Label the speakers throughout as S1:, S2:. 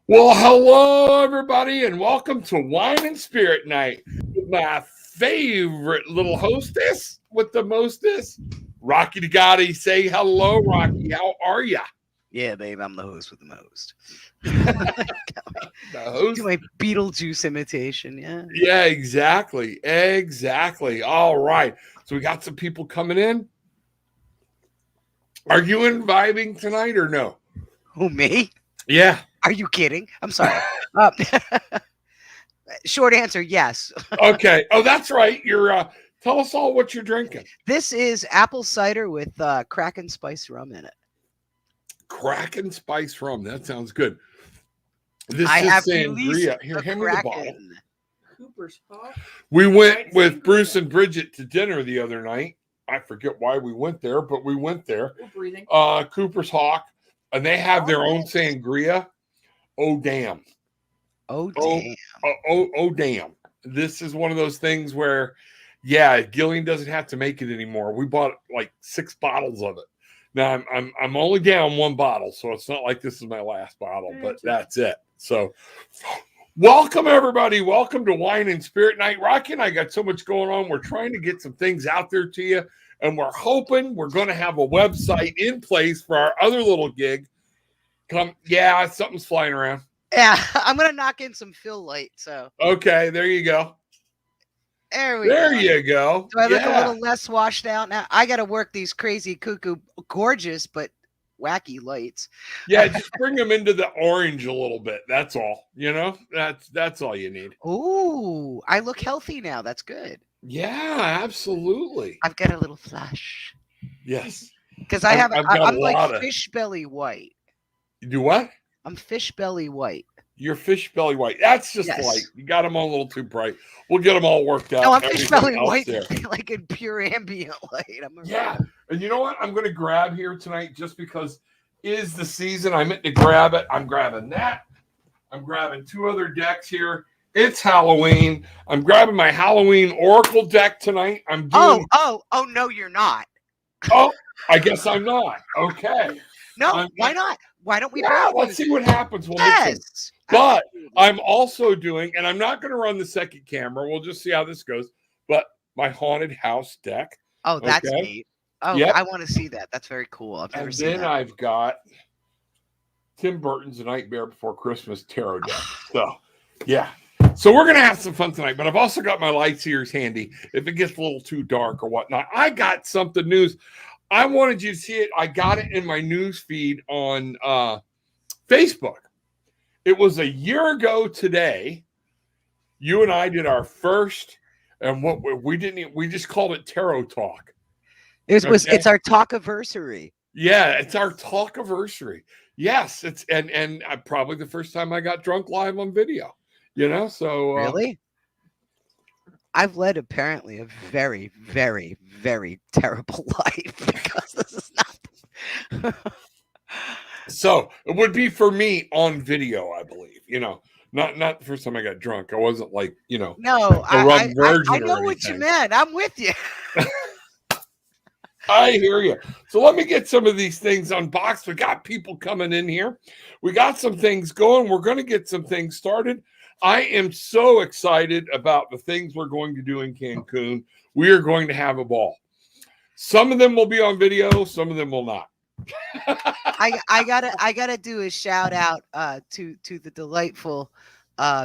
S1: Well, hello, everybody, and welcome to Wine and Spirit Night with my favorite little hostess with the mostest, Rocky Digati. Say hello, Rocky. How are ya?
S2: Yeah, babe, I'm the host with the most.
S1: The host?
S2: Do my Beetlejuice imitation, yeah.
S1: Yeah, exactly. All right. So we got some people coming in. Are you vibing tonight or no?
S2: Who, me?
S1: Yeah.
S2: Are you kidding? I'm sorry. Short answer, yes.
S1: Okay. Oh, that's right. You're tell us all what you're drinking.
S2: This is apple cider with crack and spice rum in it.
S1: Crack and spice rum. That sounds good. This
S2: I
S1: is
S2: have
S1: sangria. Here, hand me the bottle.
S3: Cooper's Hawk.
S1: We went with Bruce and Bridget to dinner the other night. I forget why we went there, but we went there.
S3: Breathing.
S1: Cooper's Hawk, and they have their own sangria. Oh damn!
S2: Oh damn!
S1: Oh damn! This is one of those things where, yeah, Gillian doesn't have to make it anymore. We bought like 6 bottles of it. Now I'm only down 1 bottle, so it's not like this is my last bottle, but that's it. So, welcome everybody. Welcome to Wine and Spirit Night. Rocky and I got so much going on. We're trying to get some things out there to you, and we're hoping we're going to have a website in place for our other little gig. Yeah, something's flying around.
S2: Yeah, I'm gonna knock in some fill light. So
S1: okay, there you go.
S2: There we go.
S1: There you go.
S2: Do I look a little less washed out now? I got to work these crazy, cuckoo, gorgeous but wacky lights.
S1: Yeah, just bring them into the orange a little bit. That's all. You know, that's all you need.
S2: Ooh, I look healthy now. That's good.
S1: Yeah, absolutely.
S2: I've got a little flush.
S1: Yes,
S2: because I'm like fish belly white.
S1: You do what?
S2: I'm fish belly white.
S1: You're fish belly white. That's just light. You got them all a little too bright. We'll get them all worked out.
S2: No, I'm fish belly white, like in pure ambient light.
S1: Yeah, and you know what? I'm going to grab here tonight just because is the season. I meant to grab it. I'm grabbing that. I'm grabbing 2 other decks here. It's Halloween. I'm grabbing my Halloween Oracle deck tonight. I'm doing.
S2: Oh, no, you're not.
S1: Oh, I guess I'm not. Okay.
S2: No, why not? Why don't we?
S1: Yeah, let's see what happens. We'll yes. But I'm also doing, and I'm not going to run the second camera. We'll just see how this goes. But my haunted house deck.
S2: Oh, that's neat. Oh, yep. I want to see that. That's very cool. I've never seen that. And then
S1: I've got Tim Burton's The Nightmare Before Christmas tarot deck. So, yeah. So we're going to have some fun tonight. But I've also got my light seers handy if it gets a little too dark or whatnot. I got something news. I wanted you to see it. I got it in my news feed on Facebook. It was a year ago today. You and I did our first, and what we just called it Tarot Talk.
S2: It's our talk-iversary.
S1: Yeah, it's our talk-iversary. Yes, it's and probably the first time I got drunk live on video. You know, so
S2: really. I've led apparently a very, very, very terrible life because this is not.
S1: So it would be for me on video, I believe. You know, not the first time I got drunk. I wasn't like, you know,
S2: no, I know what you meant. I'm with you.
S1: I hear you. So let me get some of these things unboxed. We got people coming in here. We got some things going. We're going to get some things started. I am so excited about the things we're going to do in Cancun. We are going to have a ball. Some of them will be on video. Some of them will not.
S2: I gotta do a shout out to the delightful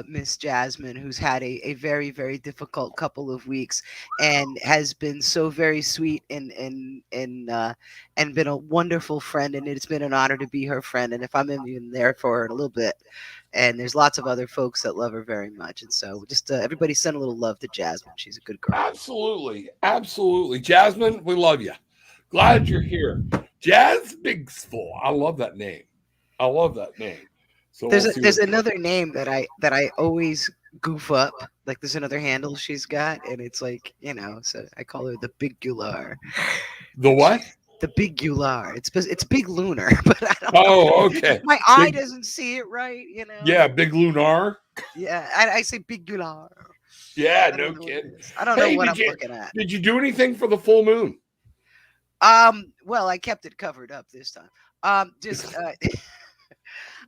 S2: Miss Jasmine, who's had a very, very difficult couple of weeks and has been so very sweet and been a wonderful friend, and it's been an honor to be her friend. And if I'm even there for her in a little bit, and there's lots of other folks that love her very much, and so just everybody send a little love to Jasmine. She's a good girl.
S1: Absolutely, Jasmine, we love you. Glad you're here. Jazz Bigsful. I love that name. I love that name. So
S2: There's
S1: we'll see
S2: there's
S1: what-
S2: another name that I always goof up. Like there's another handle she's got, and it's like, so I call her the Big Gular.
S1: the what?
S2: The Big Gular. It's Big Lunar, but I don't know.
S1: Oh, okay.
S2: My eye
S1: Big-
S2: doesn't see it right,
S1: Yeah, Big Lunar.
S2: Yeah, I say Big Gular.
S1: Yeah,
S2: I
S1: no
S2: don't know what it
S1: kidding.
S2: is. I don't know
S1: Hey,
S2: what I'm looking at.
S1: did you do anything for the full moon?
S2: Well, I kept it covered up this time. Just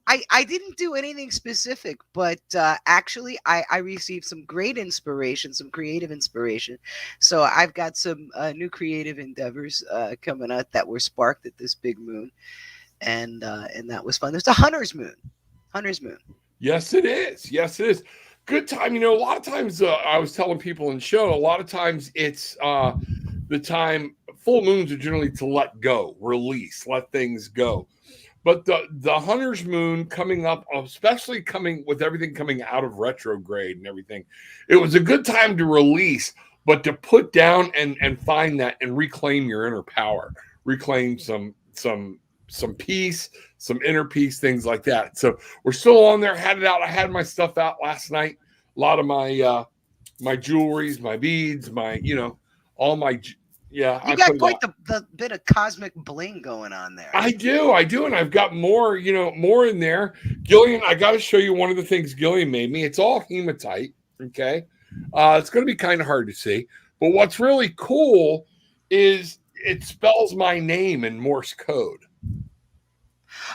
S2: I didn't do anything specific, but actually I received some great inspiration, some creative inspiration. So I've got some new creative endeavors coming up that were sparked at this big moon, and that was fun. There's a hunter's moon. Hunter's moon.
S1: Yes, it is. Yes, it is. Good time. A lot of times I was telling people in the show, a lot of times it's the time full moons are generally to let go, release, let things go. But the hunter's moon coming up, especially coming with everything coming out of retrograde and everything, it was a good time to release, but to put down and find that and reclaim your inner power, reclaim some peace, some inner peace, things like that. So we're still on there, had it out. I had my stuff out last night. A lot of my my jewelries, my beads, my all my
S2: You got quite the bit of cosmic bling going on there.
S1: I do, and I've got more, more in there. Gillian, I got to show you one of the things Gillian made me. It's all hematite. Okay, it's going to be kind of hard to see, but what's really cool is it spells my name in Morse code.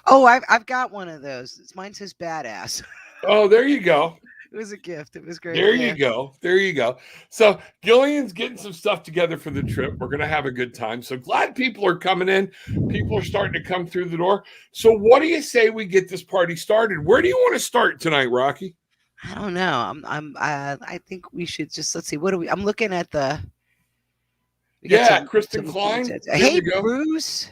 S2: Oh, I've got one of those. Mine says badass.
S1: Oh, there you go.
S2: It was a gift. It was great.
S1: There you go. There you go. So Gillian's getting some stuff together for the trip. We're going to have a good time. So glad people are coming in. People are starting to come through the door. So what do you say we get this party started? Where do you want to start tonight, Rocky?
S2: I don't know. I think we should just, let's see. What are we? I'm looking at the.
S1: Kristen Klein.
S2: Hey, Bruce.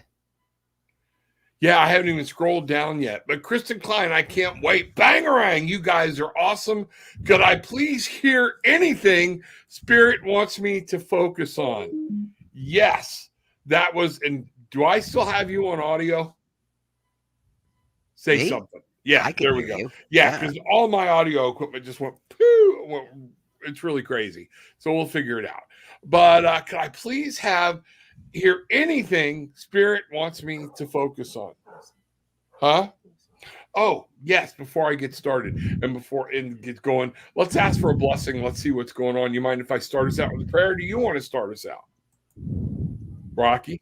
S1: Yeah, I haven't even scrolled down yet. But Kristen Klein, I can't wait. Bangarang, you guys are awesome. Could I please hear anything Spirit wants me to focus on? Yes, that was. And do I still have you on audio? Say something. Yeah, there we go. Yeah, because all my audio equipment just went poo. It's really crazy. So we'll figure it out. But could I please hear anything Spirit wants me to focus on? Huh? Oh, yes, before I get started and before it gets going, let's ask for a blessing. Let's see what's going on. You mind if I start us out with a prayer? Do you want to start us out? Rocky?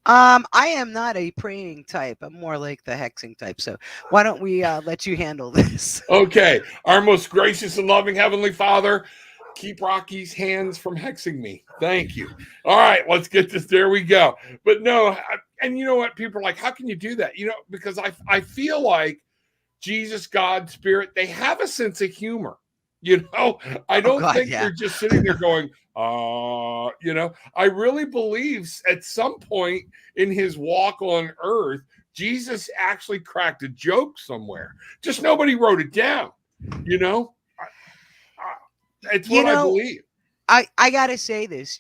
S2: I am not a praying type. I'm more like the hexing type. So why don't we let you handle this?
S1: Okay. Our most gracious and loving Heavenly Father, keep Rocky's hands from hexing me. Thank you. All right, let's get this. There we go. But no, and you know what? People are like, how can you do that? Because I feel like Jesus, God, Spirit, they have a sense of humor. I don't think they're just sitting there going, I really believe at some point in his walk on earth, Jesus actually cracked a joke somewhere. Just nobody wrote it down, It's what I believe.
S2: I gotta say this.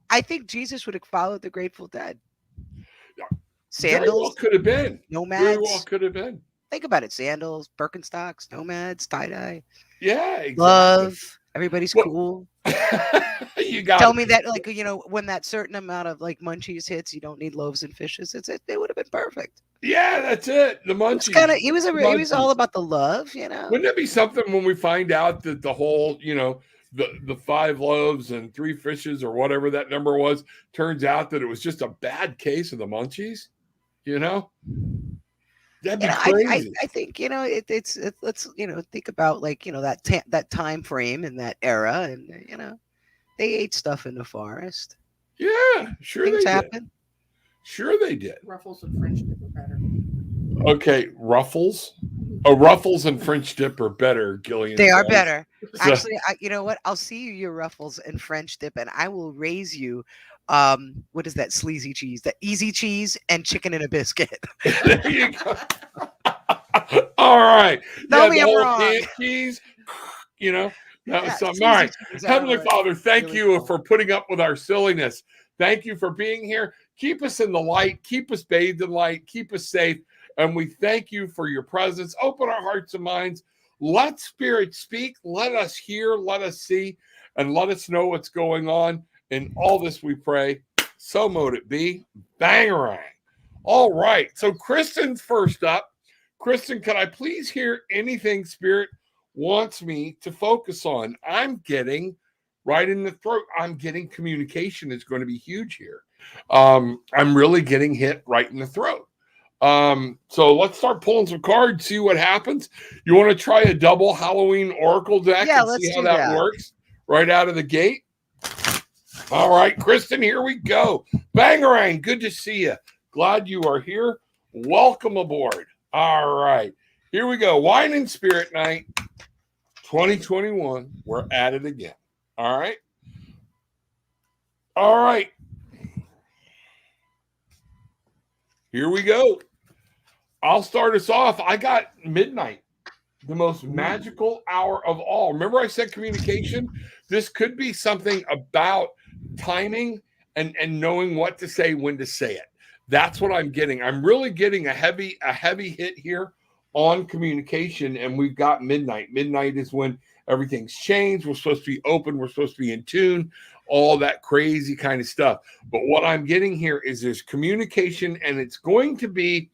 S2: I think Jesus would have followed the Grateful Dead. Sandals.
S1: Very well could have been.
S2: Nomads.
S1: Very well could have been.
S2: Think about it. Sandals, Birkenstocks, nomads, tie-dye.
S1: Yeah, exactly.
S2: Love. Everybody's cool.
S1: You got
S2: Tell me that, when that certain amount of munchies hits, you don't need loaves and fishes. They would have been perfect.
S1: Yeah, that's it. The munchies.
S2: He was all about the love,
S1: Wouldn't it be something when we find out that the whole, the 5 loaves and 3 fishes or whatever that number was, turns out that it was just a bad case of the munchies? That'd be crazy.
S2: I think let's think about that time frame and that era, and they ate stuff in the forest.
S1: Yeah, sure.
S2: Things
S1: they
S2: happen.
S1: Did. Sure, they did.
S3: Ruffles and French dip are better.
S1: Okay, Ruffles. Oh, Ruffles and French dip are better, Gillian.
S2: They are better. Actually, you know what? I'll see you your Ruffles and French dip, and I will raise you. What is that sleazy cheese? That easy cheese and chicken and a biscuit.
S1: There you go. All right.
S2: Tell me I'm wrong.
S1: Cheese, that was something. All right. Heavenly Father, thank you for putting up with our silliness. Thank you for being here. Keep us in the light. Keep us bathed in light. Keep us safe. And we thank you for your presence. Open our hearts and minds. Let spirit speak. Let us hear. Let us see. And let us know what's going on. In all this we pray. So mote it be. Bangarang. All right. So Kristen's first up. Kristen, can I please hear anything spirit wants me to focus on? I'm getting right in the throat. I'm getting communication is going to be huge here. I'm really getting hit right in the throat. So let's start pulling some cards, see what happens. You want to try a double Halloween Oracle deck
S2: Yeah,
S1: and
S2: let's
S1: see how
S2: do
S1: that
S2: that.
S1: works right out of the gate? All right, Kristen, here we go. Bangarang, good to see you. Glad you are here. Welcome aboard. All right, here we go. Wine and Spirit Night 2021. We're at it again. All right. All right. Here we go. I'll start us off. I got midnight, the most magical hour of all. Remember I said communication? This could be something about timing and knowing what to say, when to say it. That's what I'm getting. I'm really getting a heavy hit here on communication, and we've got midnight. Midnight is when everything's changed. We're supposed to be open. We're supposed to be in tune, all that crazy kind of stuff. But what I'm getting here is there's communication, and it's going to be,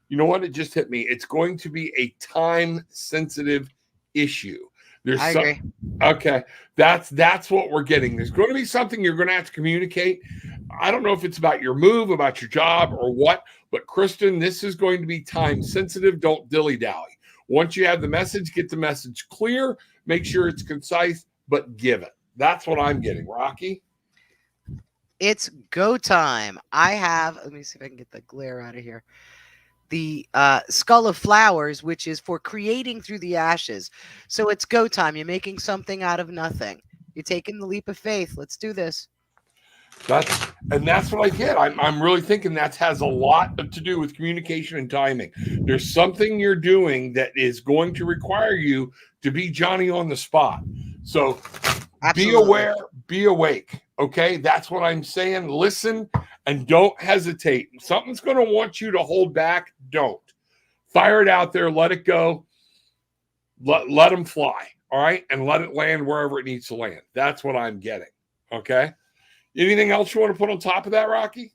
S1: you know what? It just hit me. It's going to be a time-sensitive issue.
S2: I agree.
S1: Okay, that's what we're getting. There's going to be something you're going to have to communicate. I don't know if it's about your move, about your job, or what. But Kristen, this is going to be time-sensitive. Don't dilly-dally. Once you have the message, get the message clear. Make sure it's concise, but give it. That's what I'm getting. Rocky?
S2: It's go time. I have, let me see if I can get the glare out of here. The Skull of Flowers, which is for creating through the ashes. So it's go time. You're making something out of nothing. You're taking the leap of faith. Let's do this.
S1: That's what I get. I'm really thinking that has a lot to do with communication and timing. There's something you're doing that is going to require you to be Johnny on the spot. So
S2: Absolutely.
S1: Be aware, be awake. Okay, that's what I'm saying. Listen and don't hesitate. Something's going to want you to hold back. Don't fire it out there. Let it go. Let them fly. All right, and let it land wherever it needs to land. That's what I'm getting. Okay. Anything else you want to put on top of that, Rocky?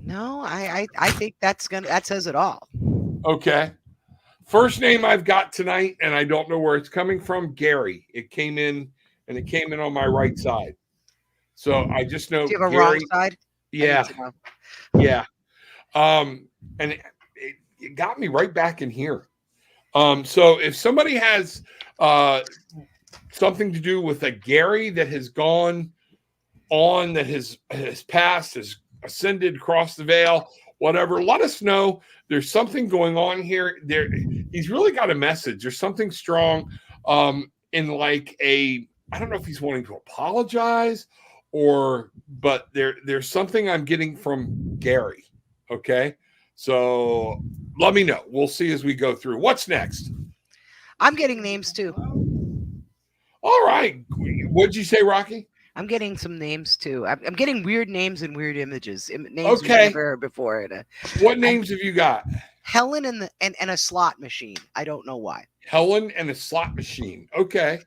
S2: No, I think that says it all.
S1: Okay. First name I've got tonight, and I don't know where it's coming from. Gary. It came in on my right side. So I just know.
S2: Do you have a
S1: Gary,
S2: wrong side?
S1: Yeah. Yeah. And it got me right back in here. So if somebody has something to do with a Gary that has gone on, that has passed, has ascended, crossed the veil, whatever, let us know. There's something going on here. He's really got a message. There's something strong in like I don't know if he's wanting to apologize but there's something I'm getting from Gary. Okay. So let me know. We'll see as we go through. What's next?
S2: I'm getting names too.
S1: All right. What'd you say, Rocky?
S2: I'm getting some names too. I'm getting weird names and weird images. Names we've never heard before.
S1: What names have you got?
S2: Helen and a slot machine. I don't know why.
S1: Helen and a slot machine. Okay.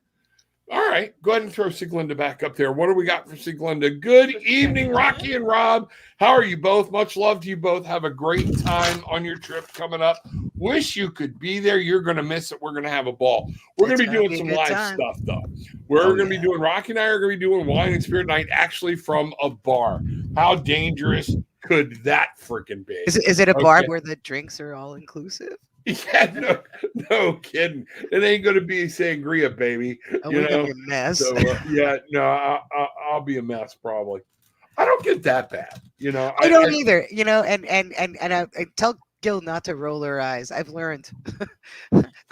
S1: All right. Go ahead and throw Sieglinde back up there. What do we got for Sieglinde? Good evening, Rocky and Rob. How are you both? Much love to you both. Have a great time on your trip coming up. Wish you could be there. You're going to miss it. We're going to have a ball. We're going to be doing some live stuff, though. We're going to be doing, Rocky and I are going to be doing Wine and Spirit Night actually from a bar. How dangerous could that freaking be?
S2: Is it a bar where the drinks are all inclusive?
S1: Yeah, no kidding. It ain't going to be sangria, baby.
S2: Oh, we're going to be a mess.
S1: So, I'll be a mess probably. I don't get that bad,
S2: I don't either, and I tell Gil not to roll her eyes. I've learned.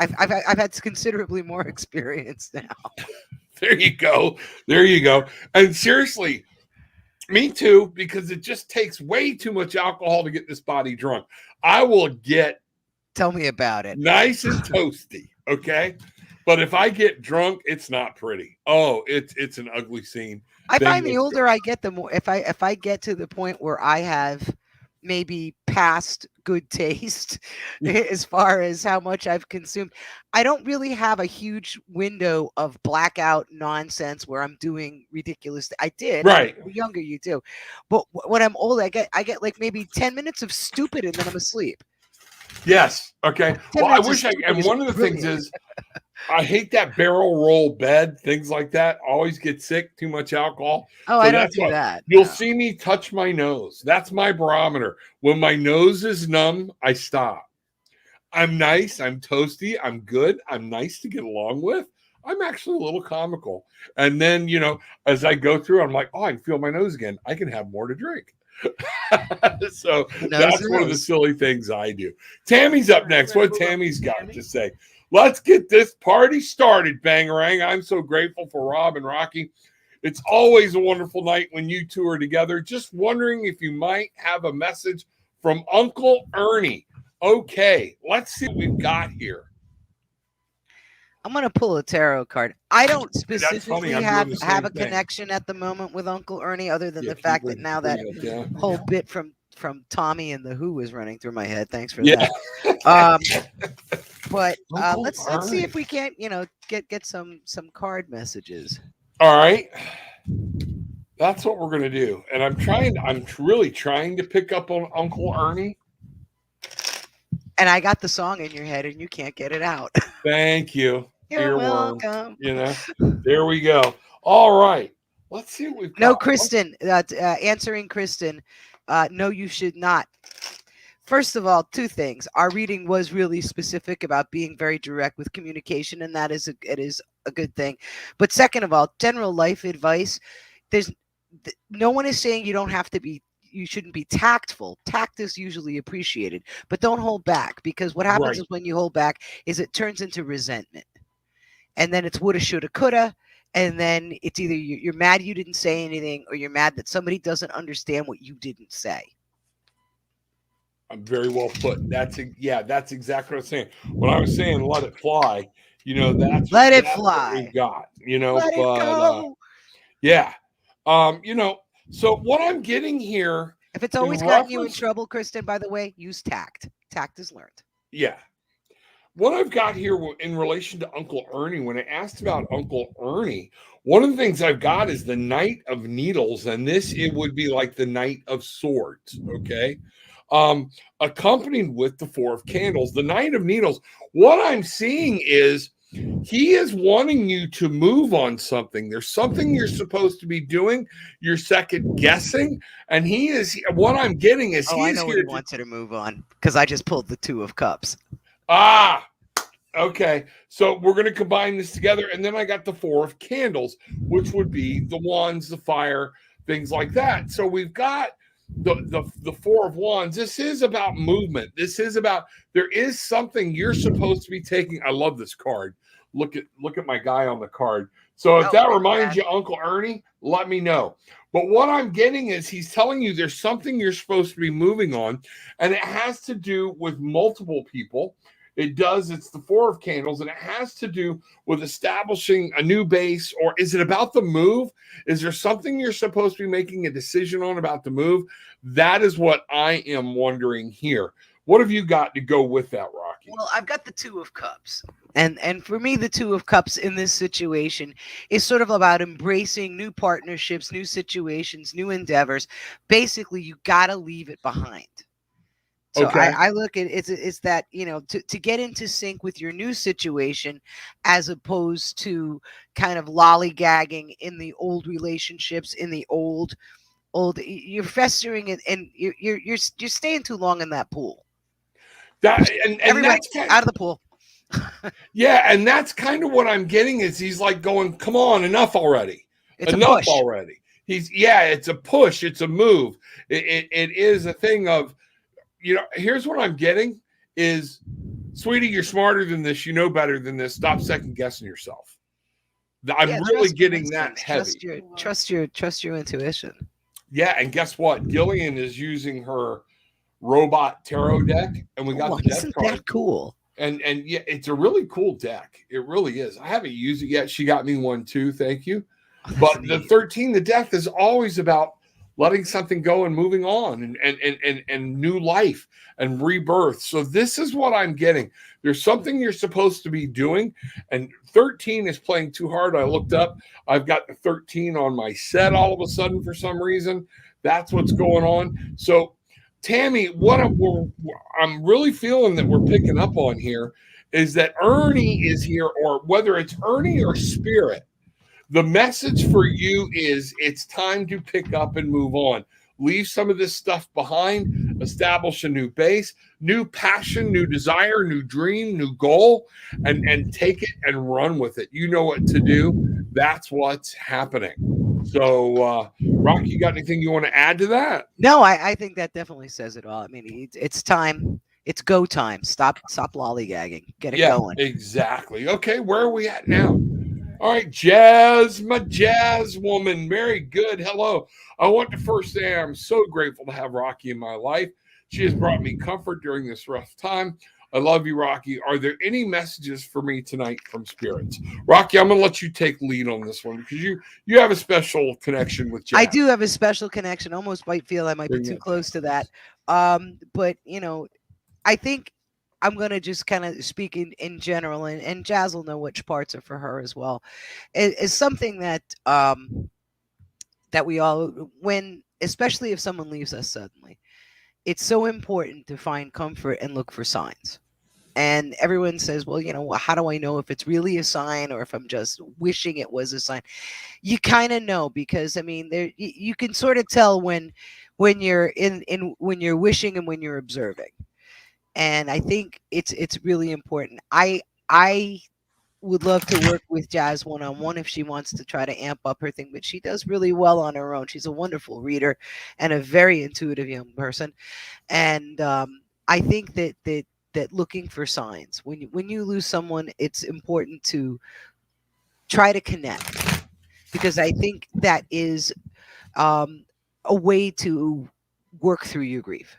S2: I've had considerably more experience now.
S1: There you go. And seriously, me too, because it just takes way too much alcohol to get this body drunk. I will get.
S2: Tell me about it.
S1: Nice and toasty. Okay. But if I get drunk, it's not pretty. Oh, it's an ugly scene.
S2: I
S1: Thing
S2: find the
S1: that's
S2: older I get, the more if I get to the point where I have maybe past good taste as far as how much I've consumed, I don't really have a huge window of blackout nonsense where I'm doing ridiculous. I did when
S1: right.
S2: you were younger, you do, but when I'm old, I get like maybe 10 minutes of stupid and then I'm asleep.
S1: Yes. Okay.
S2: 10
S1: Well, I
S2: minutes of
S1: wish I.
S2: stupid
S1: And
S2: is
S1: one of the things
S2: brilliant.
S1: is, I hate that barrel roll bed, things like that. Always get sick, too much alcohol.
S2: Oh,
S1: So
S2: I don't
S1: that's
S2: do
S1: what
S2: that.
S1: you'll
S2: No.
S1: see me touch my nose. That's my barometer. When my nose is numb, I stop. I'm nice. I'm toasty. I'm good. I'm nice to get along with. I'm actually a little comical. And then, as I go through, I'm like, oh, I can feel my nose again. I can have more to drink. So
S2: Who knows?
S1: that's one of the silly things I do. Tammy's up next. What Tammy's got to say? Let's get this party started, Bangarang. I'm so grateful for Rob and Rocky. It's always a wonderful night when you two are together. Just wondering if you might have a message from Uncle Ernie. Okay, let's see what we've got here.
S2: I'm gonna pull a tarot card. I don't
S1: That's funny.
S2: specifically
S1: I'm doing
S2: have
S1: the same
S2: have a
S1: thing.
S2: connection at the moment with Uncle Ernie, other than
S1: Yeah,
S2: the fact that now that
S1: bring it down.
S2: whole bit from Tommy and the Who was running through my head. Thanks for
S1: Yeah.
S2: that. But
S1: Uncle
S2: let's see
S1: Ernie.
S2: if we can't get some card messages.
S1: All right. That's what we're gonna do. And I'm really trying to pick up on Uncle Ernie.
S2: And I got the song in your head, and you can't get it out.
S1: Thank you.
S2: You're
S1: Earworm.
S2: welcome.
S1: There we go. All right. Let's see what we've got.
S2: No, Kristen. Answering Kristen. No, you should not. First of all, two things. Our reading was really specific about being very direct with communication, and it is a good thing. But second of all, general life advice. No one is saying you shouldn't be tactful. Tact is usually appreciated, but don't hold back, because what happens is when you hold back is it turns into resentment. And then it's woulda, shoulda, coulda. And then it's either you're mad you didn't say anything, or you're mad that somebody doesn't understand what you didn't say.
S1: I'm very well put. That's exactly what I'm saying. When I was saying let it fly, that's
S2: Let it
S1: what
S2: fly.
S1: we've got.
S2: Let it go.
S1: Yeah. So what I'm getting here,
S2: if it's always gotten you in trouble, Kristen, by the way, use tact. Tact is learned.
S1: Yeah. What I've got here in relation to Uncle Ernie, when I asked about Uncle Ernie, one of the things I've got is the Knight of Needles, and it would be like the Knight of Swords, okay? Accompanied with the Four of Candles. The Knight of Needles, what I'm seeing is he is wanting you to move on something. There's something you're supposed to be doing. You're second guessing, and what I'm getting is
S2: I know what he wants you to move on, because I just pulled the Two of Cups.
S1: Okay. So we're going to combine this together. And then I got the Four of Candles, which would be the wands, the fire, things like that. So we've got the Four of Wands. This is about movement. This is about, there is something you're supposed to be taking. I love this card. Look at my guy on the card. So if that reminds you, Uncle Ernie, let me know. But what I'm getting is he's telling you there's something you're supposed to be moving on, and it has to do with multiple people. It's the Four of Candles, and it has to do with establishing a new base. Or is it about the move? Is there something you're supposed to be making a decision on about the move? That is what I am wondering here. What have you got to go with that, Rocky?
S2: Well, I've got the Two of Cups. And for me, the Two of Cups in this situation is sort of about embracing new partnerships, new situations, new endeavors. Basically, you got to leave it behind. So I look at it's that, to get into sync with your new situation, as opposed to kind of lollygagging in the old relationships, in the old, you're festering and you're staying too long in that pool. Everybody out of the pool.
S1: Yeah, and that's kind of what I'm getting is he's like going, come on, enough already. Enough already. It's a push, it's a move. It is a thing of, here's what I'm getting is, sweetie, you're smarter than this. You know better than this. Stop second guessing yourself. I'm really getting that heavy.
S2: Trust your intuition.
S1: Yeah, and guess what? Gillian is using her robot tarot deck, and we got the death
S2: isn't
S1: card.
S2: that cool?
S1: And yeah, it's a really cool deck. It really is. I haven't used it yet. She got me one too. Thank you.
S2: Oh, that's
S1: But the
S2: neat.
S1: 13, the death is always about letting something go and moving on and new life and rebirth. So this is what I'm getting. There's something you're supposed to be doing, and 13 is playing too hard. I looked up. I've got the 13 on my set all of a sudden for some reason. That's what's going on. So Tammy, I'm really feeling that we're picking up on here is that Ernie is here, or whether it's Ernie or Spirit, the message for you is it's time to pick up and move on. Leave some of this stuff behind, establish a new base, new passion, new desire, new dream, new goal, and take it and run with it. You know what to do. That's what's happening. So, Rocky, you got anything you want to add to that?
S2: No, I think that definitely says it all. I mean, it's time. It's go time. Stop lollygagging. Get it
S1: Yeah,
S2: going.
S1: exactly. Okay, where are we at now? All right, Jazz, my jazz woman. Very good. Hello. I want to first say I'm so grateful to have Rocky in my life. She has brought me comfort during this rough time. I love you, Rocky. Are there any messages for me tonight from spirits? Rocky, I'm going to let you take lead on this one because you have a special connection with Jazz.
S2: I do have a special connection. Almost might feel I might be
S1: Bring
S2: too
S1: it.
S2: close to that. But I think I'm gonna just kind of speak in general, and Jazz will know which parts are for her as well. It's something that that we all, when, especially if someone leaves us suddenly, it's so important to find comfort and look for signs. And everyone says, well, how do I know if it's really a sign or if I'm just wishing it was a sign? You kind of know, because I mean, you can sort of tell when you're in when you're wishing and when you're observing. And I think it's really important. I would love to work with Jazz one on one if she wants to try to amp up her thing, but she does really well on her own. She's a wonderful reader and a very intuitive young person. And I think that looking for signs, when you lose someone, it's important to try to connect, because I think that is a way to work through your grief.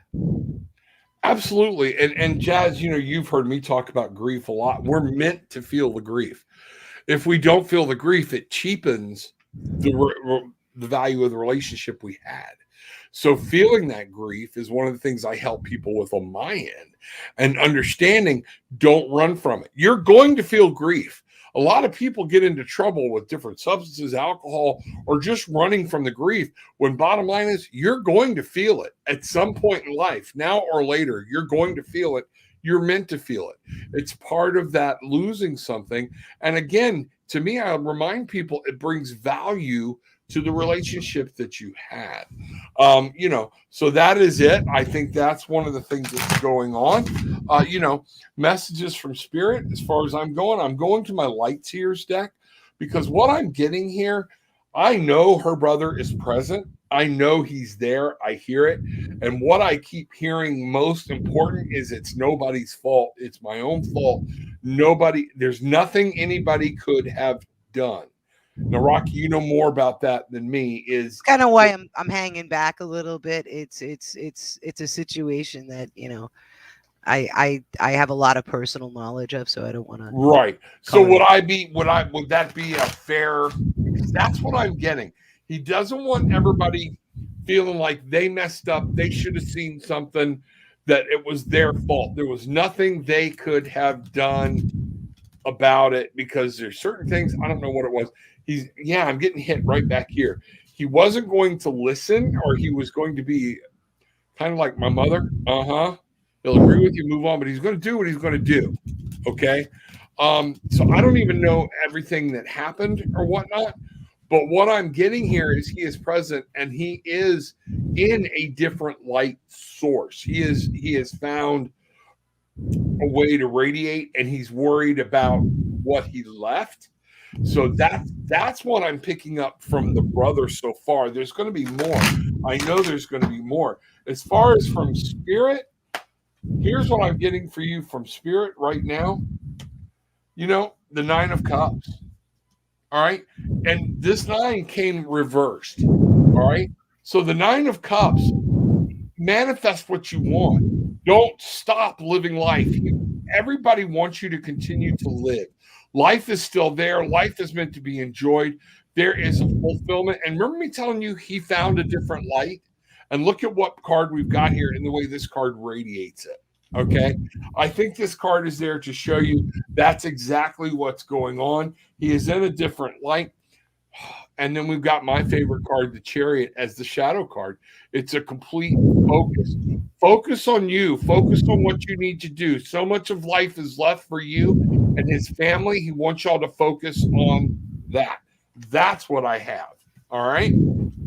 S1: Absolutely. And Jazz, you've heard me talk about grief a lot. We're meant to feel the grief. If we don't feel the grief, it cheapens the value of the relationship we had. So feeling that grief is one of the things I help people with on my end, and understanding, don't run from it. You're going to feel grief. A lot of people get into trouble with different substances, alcohol, or just running from the grief, when bottom line is you're going to feel it at some point in life, now or later. You're going to feel it. You're meant to feel it. It's part of that losing something. And again, to me, I remind people it brings value to the relationship that you had. So that is it. I think that's one of the things that's going on. Messages from spirit. As far as I'm going to my lights here's deck, because what I'm getting here, I know her brother is present. I know he's there. I hear it. And what I keep hearing most important is it's nobody's fault. It's my own fault. There's nothing anybody could have done. Now, Rocky, you know more about that than me. Is
S2: Kind of why I'm hanging back a little bit. It's a situation that I have a lot of personal knowledge of, so I don't want to.
S1: right. So would that be a fair? Because that's what I'm getting. He doesn't want everybody feeling like they messed up. They should have seen something, that it was their fault. There was nothing they could have done about it, because there's certain things. I don't know what it was. I'm getting hit right back here. He wasn't going to listen, or he was going to be kind of like my mother. He'll agree with you, move on, but he's going to do what he's going to do. Okay. So I don't even know everything that happened or whatnot, but what I'm getting here is he is present, and he is in a different light source. He has found a way to radiate, and he's worried about what he left. So that's what I'm picking up from the brother so far. There's going to be more. I know there's going to be more. As far as from spirit, here's what I'm getting for you from spirit right now. The 9 of Cups. All right. And this 9 came reversed. All right. So the 9 of Cups, manifest what you want. Don't stop living life. everybody wants you to continue to live. Life is still there. Life is meant to be enjoyed. There is a fulfillment. And remember me telling you he found a different light? And look at what card we've got here and the way this card radiates it. Okay. I think this card is there to show you that's exactly what's going on. He is in a different light. And then we've got my favorite card, the Chariot, as the shadow card. It's a complete focus. Focus on you. Focus on what you need to do. So much of life is left for you and his family. He wants y'all to focus on that. That's what I have. All right.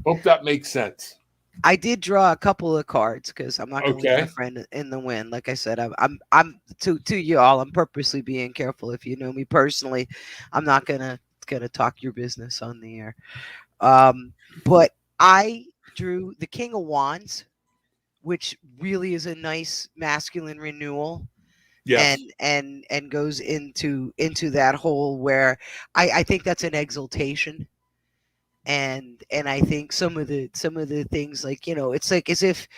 S1: Hope that makes sense.
S2: I did draw a couple of cards because I'm not going to leave my
S1: Okay.
S2: friend in the wind. Like I said, I'm to you all. I'm purposely being careful. If you know me personally, I'm not gonna talk your business on the air. But I drew the King of Wands, which really is a nice masculine renewal,
S1: Yes.
S2: and goes into that whole where I think that's an exaltation. And I think some of the things, like, it's like as if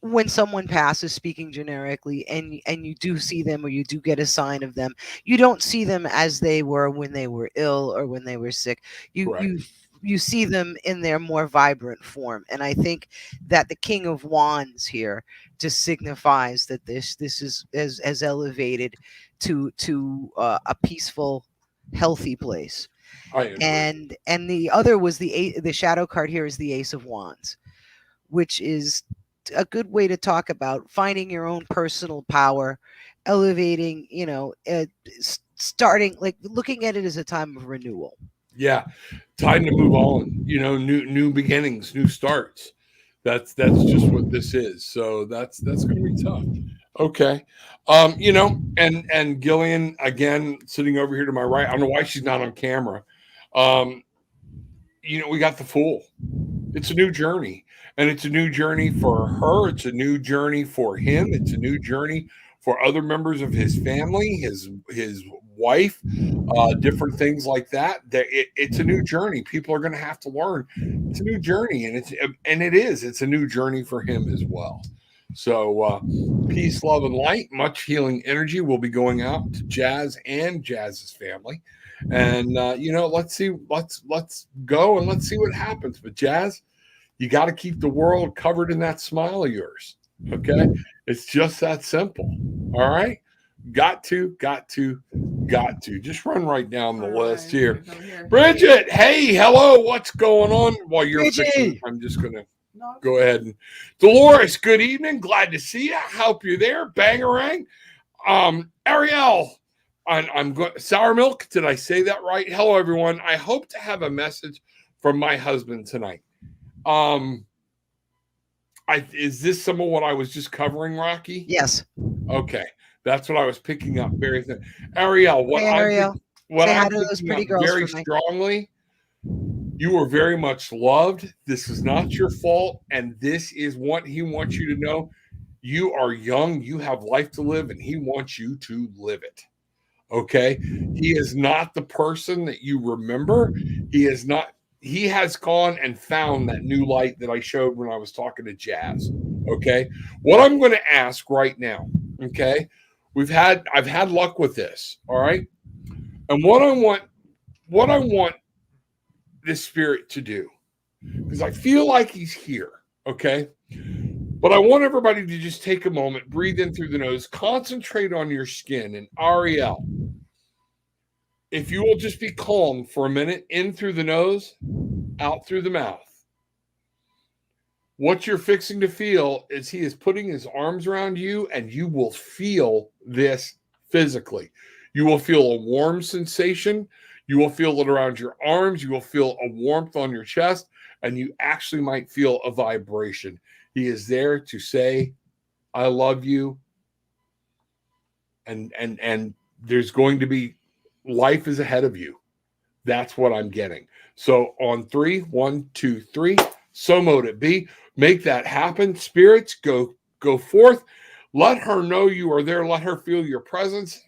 S2: when someone passes, speaking generically, and you do see them, or you do get a sign of them, you don't see them as they were when they were ill or when they were sick. you
S1: Correct.
S2: you you see them in their more vibrant form, and I think that the King of Wands here just signifies that this is as elevated to a peaceful, healthy place.
S1: I agree.
S2: And the other was the shadow card here is the Ace of Wands, which is a good way to talk about finding your own personal power, elevating, starting, like, looking at it as a time of renewal.
S1: Yeah. Time to move on. New beginnings, new starts. That's just what this is. So that's going to be tough. Okay. And Gillian again sitting over here to my right. I don't know why she's not on camera. We got the Fool. It's a new journey. And it's a new journey for her. It's a new journey for him. It's a new journey for other members of his family, his wife, different things like that. It's a new journey. People are going to have to learn. It's a new journey, and it's a new journey for him as well. So peace, love, and light. Much healing energy will be going out to Jazz and Jazz's family. And let's go and let's see what happens. But Jazz, you got to keep the world covered in that smile of yours. Okay. It's just that simple. All right. Got to. Just run right down the list here. Bridget, hey, hello. What's going on? While you're fixing, I'm just going to go ahead and Dolores, good evening. Glad to see you. Hope you're there. Bangarang. Ariel, I'm going sour milk. Did I say that right? Hello, everyone. I hope to have a message from my husband tonight. Is this some of what I was just covering, Rocky?
S2: Yes.
S1: Okay, that's what I was picking up. Very thin. Ariel, what I'm picking up very strongly. You are very much loved. This is not your fault, and this is what he wants you to know. You are young. You have life to live, and he wants you to live it. Okay, he is not the person that you remember. He is not. He has gone and found that new light that I showed when I was talking to Jazz. Okay. What I'm going to ask right now. Okay. I've had luck with this. All right. And what I want this spirit to do, because I feel like he's here. Okay. But I want everybody to just take a moment, breathe in through the nose, concentrate on your skin. And Ariel, if you will just be calm for a minute, in through the nose, out through the mouth. What you're fixing to feel is he is putting his arms around you, and you will feel this physically. You will feel a warm sensation. You will feel it around your arms. You will feel a warmth on your chest, and you actually might feel a vibration. He is there to say, I love you. And there's going to be life is ahead of you. That's what I'm getting. So on 3, 1, 2, 3, so mote it be. Make that happen. Spirits, go forth. Let her know you are there. Let her feel your presence.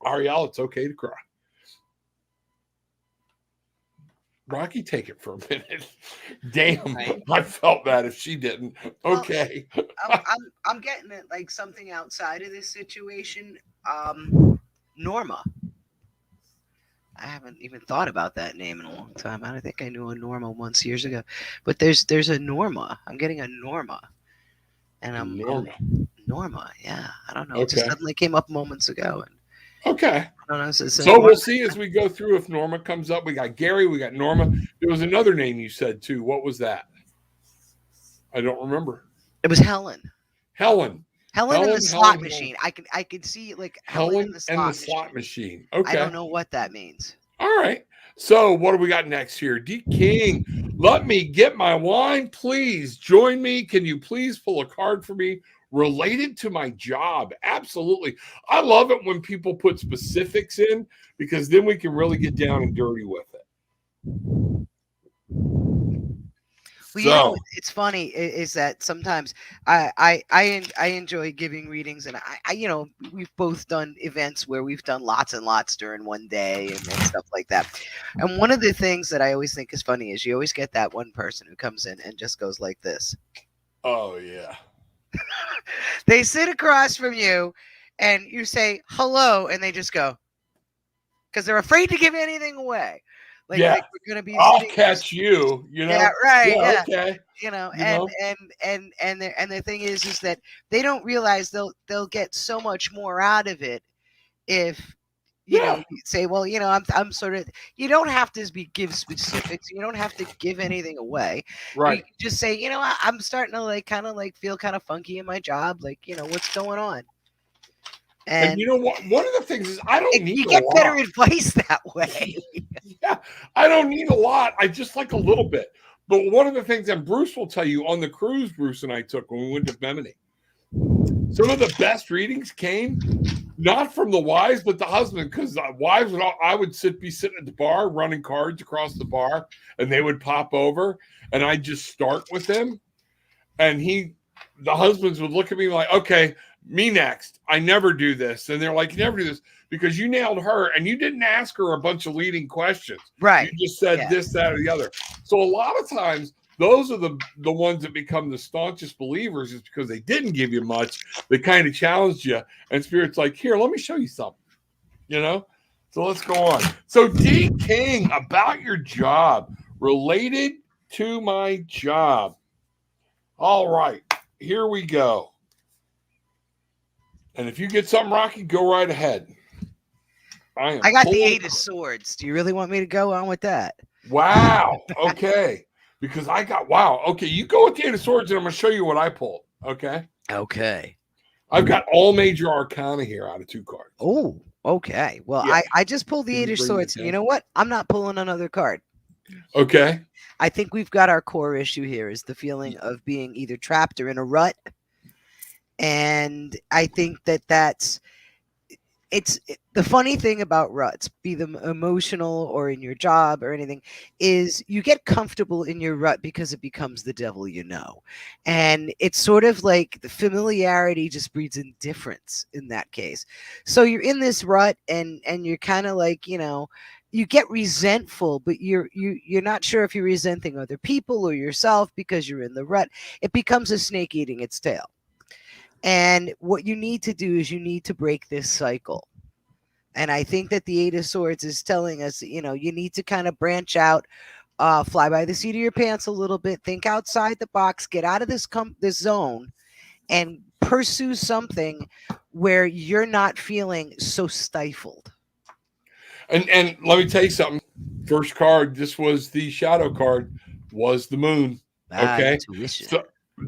S1: Ariel, it's okay to cry. Rocky, take it for a minute. Damn,
S2: Right.
S1: I felt bad if she didn't.
S2: Well,
S1: Okay.
S2: I'm getting it like something outside of this situation. Norma. I haven't even thought about that name in a long time. I don't think I knew a Norma once years ago, but there's a Norma. I'm getting a Norma, and I'm Norma. Yeah, I don't know. It just
S1: Okay.
S2: suddenly came up moments ago, and
S1: Okay.
S2: I don't know.
S1: So we'll see as we go through if Norma comes up. We got Gary, we got Norma. There was another name you said too. What was that? I don't remember.
S2: It was Helen.
S1: Helen.
S2: Helen in the slot machine. I can see like
S1: Helen
S2: in the
S1: and the
S2: slot
S1: slot
S2: machine.
S1: machine. Okay.
S2: I don't know what that means.
S1: All right. So what do we got next here? D King, let me get my wine, please. Join me. Can you please pull a card for me related to my job? Absolutely. I love it when people put specifics in because then we can really get down and dirty with it.
S2: Well, you know, it's funny is that sometimes I enjoy giving readings, and I you know we've both done events where we've done lots and lots during one day and stuff like that. And one of the things that I always think is funny is you always get that one person who comes in and just goes like this.
S1: Oh yeah.
S2: They sit across from you, and you say hello, and they just go because they're afraid to give anything away. Like we're gonna be.
S1: I'll catch you. You know.
S2: Yeah. Right. Yeah.
S1: Okay.
S2: You know, and the thing is that they don't realize they'll get so much more out of it if you know you say, well, you know, I'm sort of. You don't have to give specifics. You don't have to give anything away.
S1: Right.
S2: You can just say, you know, I'm starting to like kind of like feel kind of funky in my job. Like, you know, what's going on?
S1: And you know what? One of the things is I don't need.
S2: You get better advice that way.
S1: Yeah, I don't need a lot. I just like a little bit. But one of the things, and Bruce will tell you on the cruise Bruce and I took when we went to Bimini, some of the best readings came not from the wives, but the husband, because wives would I would be sitting at the bar running cards across the bar, and they would pop over, and I'd just start with them, and the husbands would look at me like, okay, me next. I never do this. And they're like, you never do this because you nailed her and you didn't ask her a bunch of leading questions.
S2: Right.
S1: You just said this, that, or the other. So a lot of times those are the ones that become the staunchest believers is because they didn't give you much. They kind of challenged you. And Spirit's like, here, let me show you something. You know? So let's go on. So D King, about your job, related to my job. All right, here we go. And if you get something, Rocky, go right ahead. I
S2: got the 8 of Swords. Do you really want me to go on with that?
S1: Wow. Okay. Because wow. Okay, you go with the 8 of Swords, and I'm going to show you what I pulled. Okay.
S2: Okay.
S1: I've got all major arcana here out of 2 cards.
S2: Oh, okay. Well, yeah. I just pulled the 8 of Swords. You know what? I'm not pulling another card.
S1: Okay.
S2: I think we've got our core issue here is the feeling of being either trapped or in a rut. And I think that's the funny thing about ruts, be them emotional or in your job or anything, is you get comfortable in your rut because it becomes the devil you know. And it's sort of like the familiarity just breeds indifference in that case. So you're in this rut and you're kind of like, you know, you get resentful, but you're not sure if you're resenting other people or yourself because you're in the rut. It becomes a snake eating its tail. And what you need to do is you need to break this cycle. And I think that the 8 of Swords is telling us, you know, you need to kind of branch out, fly by the seat of your pants a little bit, think outside the box, get out of this zone and pursue something where you're not feeling so stifled.
S1: And let me tell you something. First card, this was the shadow card, was the moon. Okay.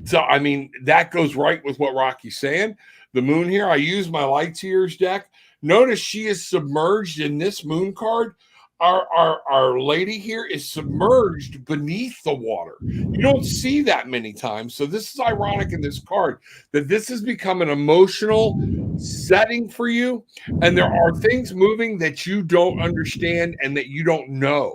S1: So, I mean, that goes right with what Rocky's saying. The moon here, I use my Light Years deck. Notice she is submerged in this moon card. Our lady here is submerged beneath the water. You don't see that many times. So this is ironic in this card that this has become an emotional setting for you. And there are things moving that you don't understand and that you don't know.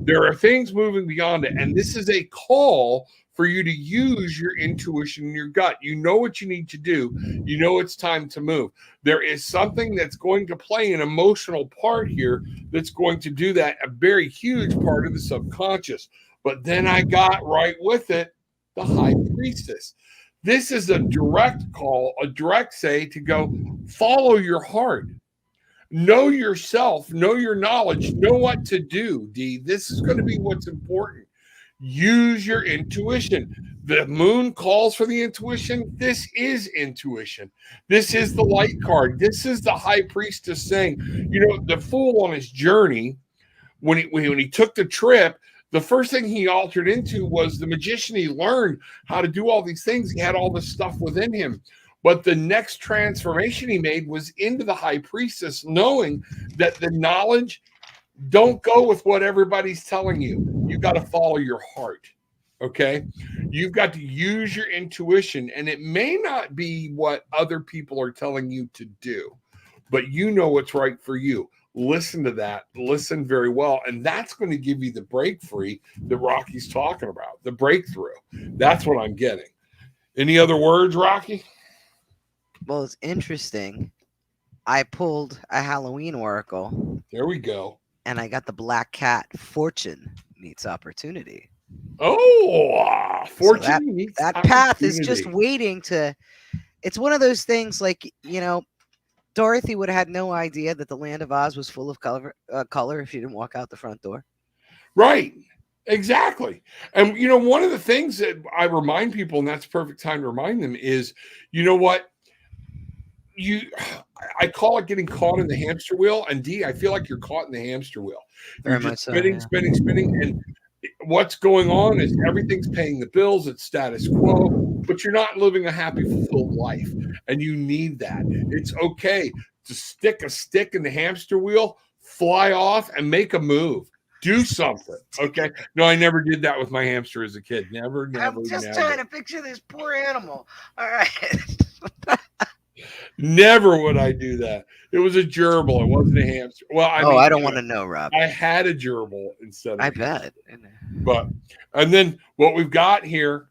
S1: There are things moving beyond it. And this is a call for you to use your intuition and your gut. You know what you need to do. You know it's time to move. There is something that's going to play an emotional part here that's going to do that, a very huge part of the subconscious. But then I got right with it, the high priestess. This is a direct call, a direct say to go follow your heart. Know yourself, know your knowledge, know what to do, D. This is going to be what's important. Use your intuition. The moon calls for the intuition. This is intuition. This is the light card. This is the high priestess saying, the fool on his journey, when he took the trip, the first thing he altered into was the magician. He learned how to do all these things. He had all this stuff within him. But the next transformation he made was into the high priestess, knowing that the knowledge, don't go with what everybody's telling you. You got to follow your heart. Okay. You've got to use your intuition, and it may not be what other people are telling you to do, but you know what's right for you. Listen to that. Listen very well. And that's going to give you the break free that Rocky's talking about, the breakthrough. That's what I'm getting. Any other words, Rocky?
S2: Well, it's interesting. I pulled a Halloween oracle.
S1: There we go.
S2: And I got the black cat. Fortune meets opportunity.
S1: Oh, fortune
S2: so
S1: meets
S2: that
S1: opportunity.
S2: path is just waiting to. It's one of those things like, Dorothy would have had no idea that the land of Oz was full of color if she didn't walk out the front door.
S1: Right. Exactly. And, one of the things that I remind people, and that's perfect time to remind them, is, what? I call it getting caught in the hamster wheel. And D, I feel like you're caught in the hamster wheel. You're just spinning. And what's going on is everything's paying the bills. It's status quo, but you're not living a happy, fulfilled life. And you need that. It's okay to stick a stick in the hamster wheel, fly off, and make a move. Do something. Okay. No, I never did that with my hamster as a kid. Never.
S2: I'm just trying to picture this poor animal. All right.
S1: Never would I do that. It was a gerbil. It wasn't a hamster. Well,
S2: I don't want to know, Rob.
S1: I had a gerbil instead of
S2: I bet.
S1: But and then what we've got here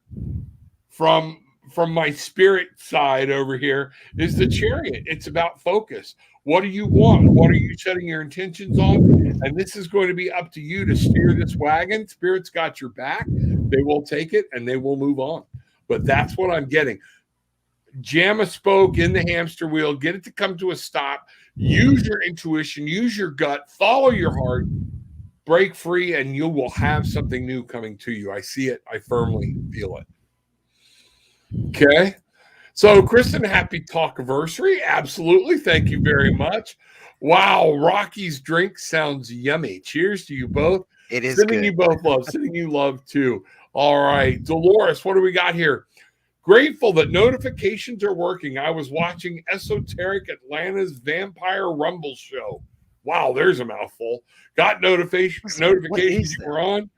S1: from my spirit side over here is the chariot. It's about focus. What do you want? What are you setting your intentions on? And this is going to be up to you to steer this wagon. Spirit's got your back. They will take it and they will move on. But that's what I'm getting. Jam a spoke in the hamster wheel, get it to come to a stop, use your intuition, use your gut, follow your heart, break free, and you will have something new coming to you. I see it. I firmly feel it. Okay. So, Kristen, happy talkiversary. Absolutely. Thank you very much. Wow. Rocky's drink sounds yummy. Cheers to you both.
S2: It is
S1: sitting
S2: good.
S1: You both love. Sitting you love too. All right. Dolores, what do we got here? Grateful that notifications are working. I was watching Esoteric Atlanta's Vampire Rumble show. Wow, there's a mouthful. Got notifications you were on.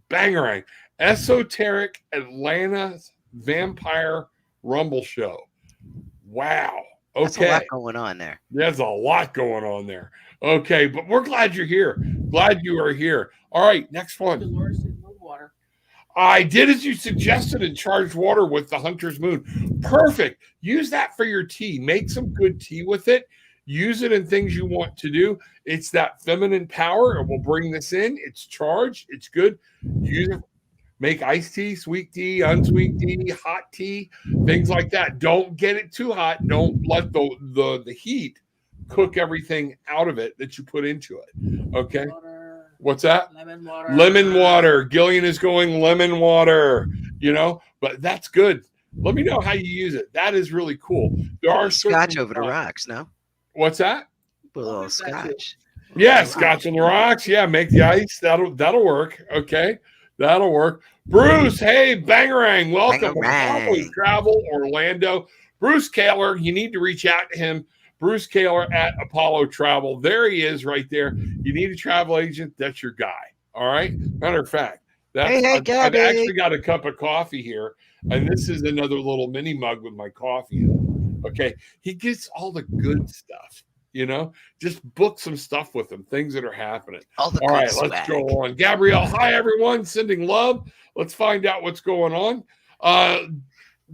S1: Bangarang. Esoteric Atlanta's Vampire Rumble show. Wow. Okay.
S2: That's a lot going on there.
S1: There's a lot going on there. Okay, but we're glad you're here. Glad you are here. All right, next one.
S3: Dolores in the water.
S1: I did as you suggested and charged water with the Hunter's Moon. Perfect. Use that for your tea. Make some good tea with it. Use it in things you want to do. It's that feminine power. It will bring this in. It's charged. It's good. Use it. Make iced tea, sweet tea, unsweet tea, hot tea, things like that. Don't get it too hot. Don't let the heat cook everything out of it that you put into it. Okay. What's that?
S3: Lemon water.
S1: Lemon water. Gillian is going lemon water, but that's good. Let me know how you use it. That is really cool. There are
S2: scotch over the rocks, no?
S1: What's that?
S2: Put a little scotch.
S1: Yeah, scotch on the rocks. Yeah, make the ice. That'll work. Okay. That'll work. Bruce, hey, Bangarang. Welcome. Apollo Travel, Orlando. Bruce Kaler, you need to reach out to him. Bruce Kaler at Apollo Travel. There he is right there. You need a travel agent. That's your guy. All right. Matter of fact, I've actually got a cup of coffee here. And this is another little mini mug with my coffee in it. Okay. He gets all the good stuff. You know, just book some stuff with them, things that are happening.
S2: All the
S1: All
S2: good
S1: right,
S2: swag.
S1: let's go on. Gabrielle, hi everyone, sending love. Let's find out what's going on.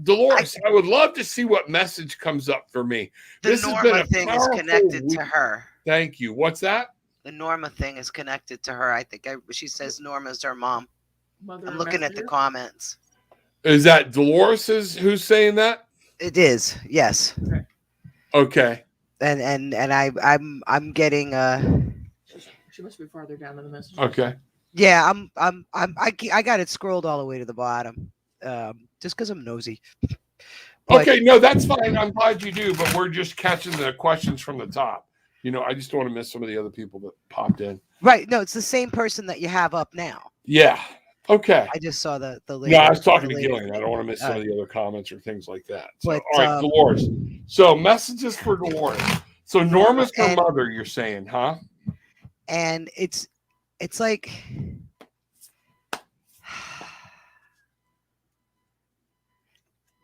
S1: Dolores, I would love to see what message comes up for me.
S2: The
S1: This has been
S2: Norma
S1: a
S2: thing is
S1: powerful
S2: connected
S1: week.
S2: to her.
S1: Thank you. What's that?
S2: The Norma thing is connected to her. I think she says Norma's her mom.
S3: Mother
S2: I'm looking at the
S3: messenger?
S2: comments.
S1: Is that Dolores who's saying that?
S2: It is, yes.
S1: Okay.
S2: And I'm getting
S3: She must be farther down in the message.
S1: Okay.
S2: yeah, I got it scrolled all the way to the bottom. Just because I'm nosy. But-
S1: Okay, no, that's fine. I'm glad you do, but we're just catching the questions from the top. You know, I just don't want to miss some of the other people that popped in.
S2: Right. No, it's the same person that you have up now.
S1: Yeah. Okay.
S2: I just saw the
S1: No,
S2: later.
S1: I was talking
S2: the
S1: to
S2: later
S1: Gillian. I don't want to miss some
S2: Uh,
S1: of the other comments or things like that. So,
S2: but,
S1: all right, Dolores. So, messages for Dolores. So, Norma's her
S2: And-
S1: mother, you're saying, huh?
S2: And it's like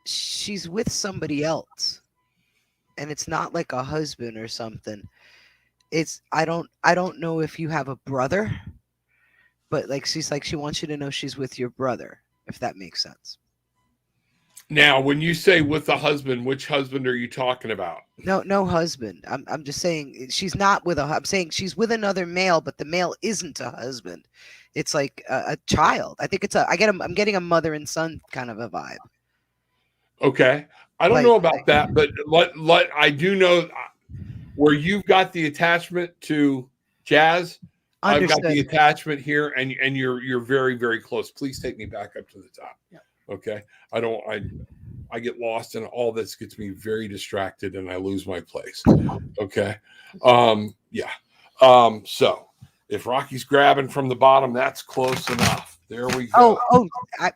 S2: she's with somebody else. And it's not like a husband or something. It's I don't know if you have a brother, but like she's like she wants you to know she's with your brother, if that makes sense.
S1: Now, when you say with a husband, which husband are you talking about?
S2: No husband. I'm just saying she's not with I'm saying she's with another male, but the male isn't a husband. It's like a child. I think it's I'm getting a mother and son kind of a vibe.
S1: Okay. I don't know about that, but I do know where you've got the attachment to Jazz.
S2: Understood.
S1: I've got the attachment here, and you're very, very close. Please take me back up to the top.
S3: Yeah.
S1: Okay. I get lost, and all this gets me very distracted, and I lose my place. Okay. Yeah. So if Rocky's grabbing from the bottom, that's close enough. There we go.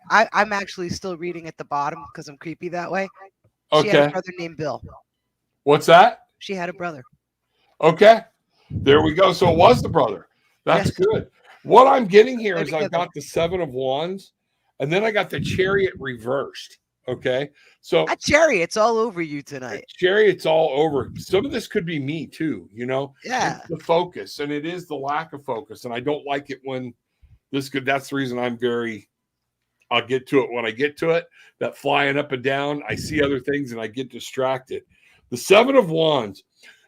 S2: I'm actually still reading at the bottom because I'm creepy that way. She had
S1: Okay.
S2: a brother named Bill.
S1: What's that?
S2: She had a brother.
S1: Okay. There we go. So it was the brother. That's
S2: Yes.
S1: good. What I'm getting here
S2: They're
S1: is I've
S2: together.
S1: got the 7 of Wands, and then I got the Chariot reversed. Okay. So
S2: That chariot's all over you tonight.
S1: Chariot's all over. Some of this could be me too, you know?
S2: Yeah.
S1: It's the focus, and it is the lack of focus. And I don't like it when that's the reason I'll get to it when I get to it. That flying up and down, I see other things and I get distracted. The 7 of Wands.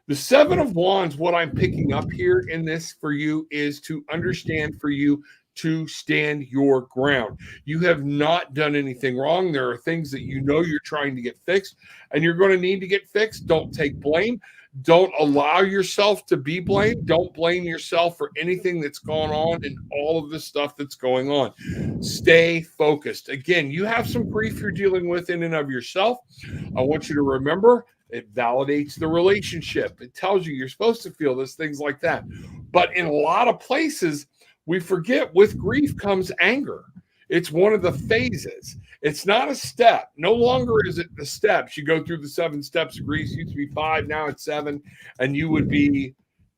S1: The 7 of Wands, what I'm picking up here in this for you is to understand for you to stand your ground. You have not done anything wrong. There are things that you know you're trying to get fixed and you're going to need to get fixed. Don't take blame. Don't allow yourself to be blamed. Don't blame yourself for anything that's gone on and all of the stuff that's going on. Stay focused. Again, you have some grief you're dealing with in and of yourself. I want you to remember it validates the relationship. It tells you you're supposed to feel this, things like that. But in a lot of places, we forget with grief comes anger. It's one of the phases. It's not a step. No longer is it the steps. You go through the 7 steps of grief. It used to be 5, now it's 7. And you would be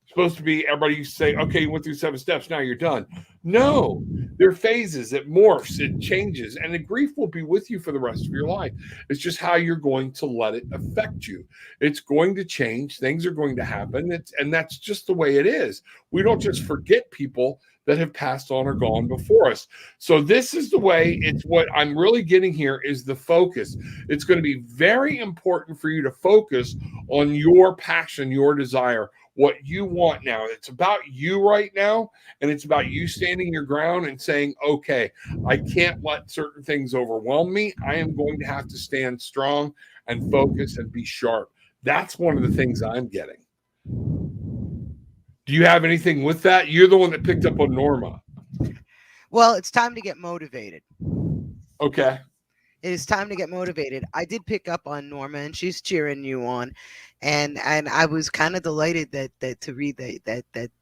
S1: supposed to be, everybody used to say, okay, you went through 7 steps, now you're done. No, they're phases. It morphs, it changes, and the grief will be with you for the rest of your life. It's just how you're going to let it affect you. It's going to change. Things are going to happen. And that's just the way it is. We don't just forget people that have passed on or gone before us. So this is the way. It's what I'm really getting here is the focus. It's going to be very important for you to focus on your passion, your desire, what you want now. It's about you right now, and it's about you standing your ground and saying, okay, I can't let certain things overwhelm me. I am going to have to stand strong and focus and be sharp. That's one of the things I'm getting. Do you have anything with that? You're the one that picked up on Norma.
S2: Well, it's time to get motivated.
S1: Okay.
S2: It is time to get motivated. I did pick up on Norma, and she's cheering you on, and I was kind of delighted that to read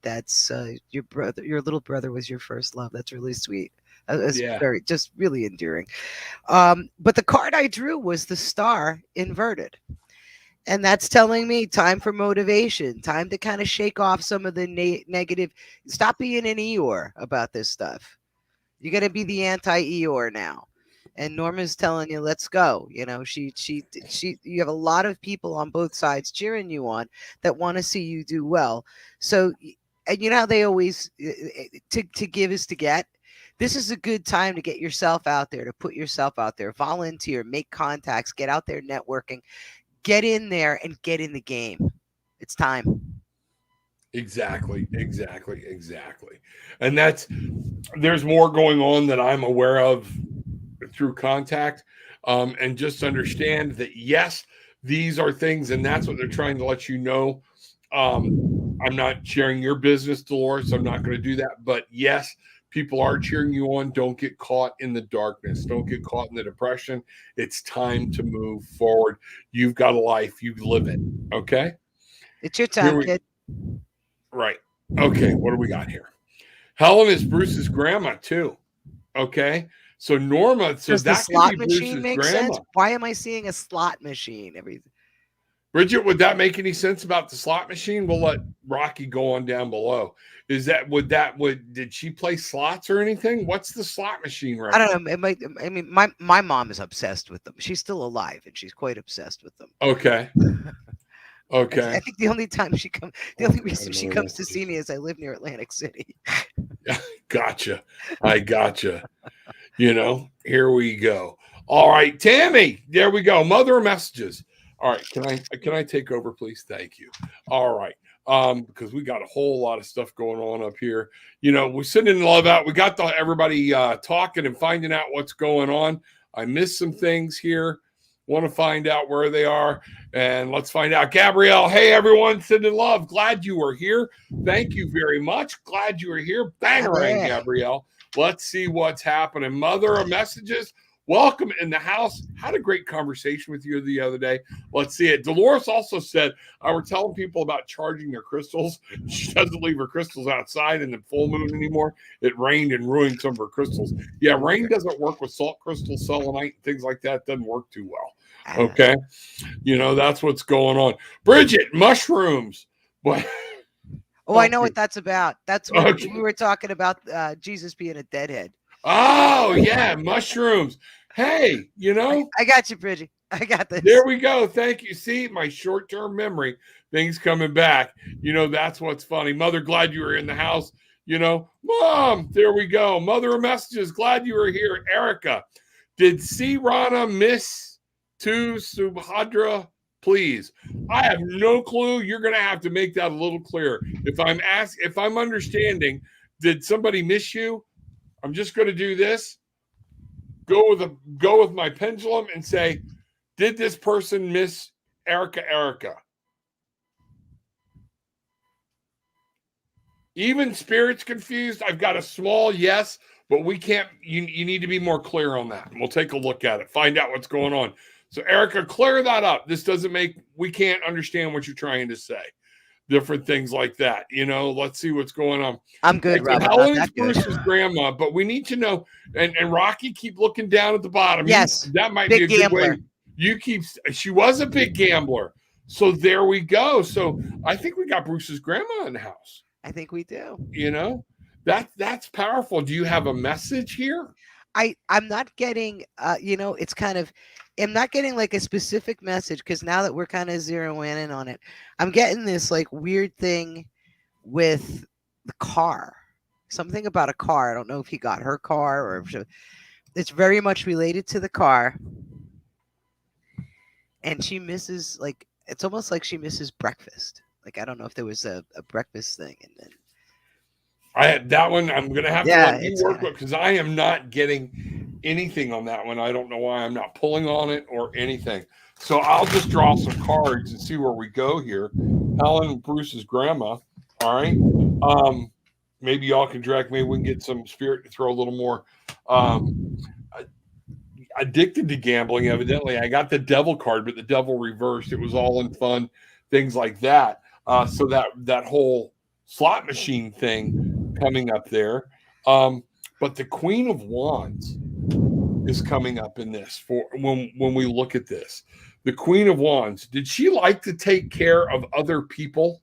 S2: that's your brother, your little brother was your first love. That's really sweet. It's very just really endearing. But the card I drew was the star inverted. And that's telling me time for motivation, time to kind of shake off some of the negative. Stop being an Eeyore about this stuff. You got to be the anti-Eeyore now. and Norma's telling you, let's go. You know, you have a lot of people on both sides cheering you on that want to see you do well. So, and you know how they always, to give is to get. This is a good time to get yourself out there, to put yourself out there, volunteer, make contacts, get out there networking, get in there and get in the game. It's time.
S1: Exactly. And there's more going on that I'm aware of through contact. And just understand that, yes, these are things, and that's what they're trying to let you know. I'm not sharing your business, Dolores. I'm not going to do that. But yes, people are cheering you on. Don't get caught in the darkness. Don't get caught in the depression. It's time to move forward. You've got a life. You live it. Okay?
S2: It's your time, kid.
S1: Right. Okay. What do we got here? Helen is Bruce's grandma, too. Okay. So Norma, so
S2: does the
S1: that
S2: slot
S1: could be
S2: machine
S1: Bruce's
S2: make
S1: grandma.
S2: sense? Why am I seeing a slot machine? Everything.
S1: Bridget, would that make any sense about the slot machine? We'll let Rocky go on down below. Did she play slots or anything? What's the slot machine right?
S2: I don't know. It might. I mean, my mom is obsessed with them. She's still alive, and she's quite obsessed with them.
S1: Okay. Okay.
S2: I think the only reason she comes to see me is I live near Atlantic City.
S1: Gotcha. I gotcha. Here we go. All right, Tammy. There we go. Mother messages. All right, can I take over, please? Thank you. All right. Because we got a whole lot of stuff going on up here. We're sending love out. We got everybody talking and finding out what's going on. I missed some things here. Want to find out where they are, and let's find out. Gabrielle, hey everyone, sending love. Glad you were here. Thank you very much. Glad you were here. Bangarang, Gabrielle. Let's see what's happening. Mother of messages. Welcome in the house. Had a great conversation with you the other day. Let's see it. Dolores also said, I were telling people about charging their crystals. She doesn't leave her crystals outside in the full moon anymore. It rained and ruined some of her crystals. Yeah, rain doesn't work with salt crystals, selenite, things like that. Doesn't work too well. Okay. That's what's going on. Bridget, mushrooms. What?
S2: Oh, I know what that's about. That's what we were talking about, Jesus being a deadhead.
S1: Oh, yeah, mushrooms. Hey,
S2: I got you, Bridget. I got this.
S1: There we go. Thank you. See, my short-term memory, things coming back. That's what's funny. Mother, glad you were in the house. Mom, there we go. Mother of messages, glad you were here. Erica, did C. Rana miss to Subhadra? Please. I have no clue. You're going to have to make that a little clearer. If I'm understanding, did somebody miss you? I'm just going to do this. Go with my pendulum and say, did this person miss Erica? Even Spirit's confused. I've got a small yes, but we can't. You need to be more clear on that. And we'll take a look at it. Find out what's going on. So Erica, clear that up. This we can't understand what you're trying to say. Different things like that. Let's see what's going on.
S2: I'm good, Rob.
S1: Helen's Bruce's grandma, but we need to know. And Rocky, keep looking down at the bottom.
S2: Yes,
S1: that might be a
S2: gambler.
S1: Good way. She was a big gambler. So there we go. So I think we got Bruce's grandma in the house.
S2: I think we do.
S1: That's powerful. Do you have a message here?
S2: I'm not getting, it's kind of, I'm not getting like a specific message because now that we're kind of zeroing in on it, I'm getting this like weird thing with the car. Something about a car. I don't know if he got her car or if it's very much related to the car. And she misses, like, it's almost like she misses breakfast. Like, I don't know if there was a breakfast thing. And then
S1: I had that one. I'm going to have to let you work with because I am not getting anything on that one. I don't know why I'm not pulling on it or anything. So I'll just draw some cards and see where we go here. Helen, Bruce's grandma. All right. Maybe y'all can direct me. We can get some spirit to throw a little more. Addicted to gambling, evidently. I got the devil card, but the devil reversed. It was all in fun, things like that. So that whole slot machine thing coming up there. But the Queen of Wands is coming up in this for when we look at this. The Queen of Wands, did she like to take care of other people?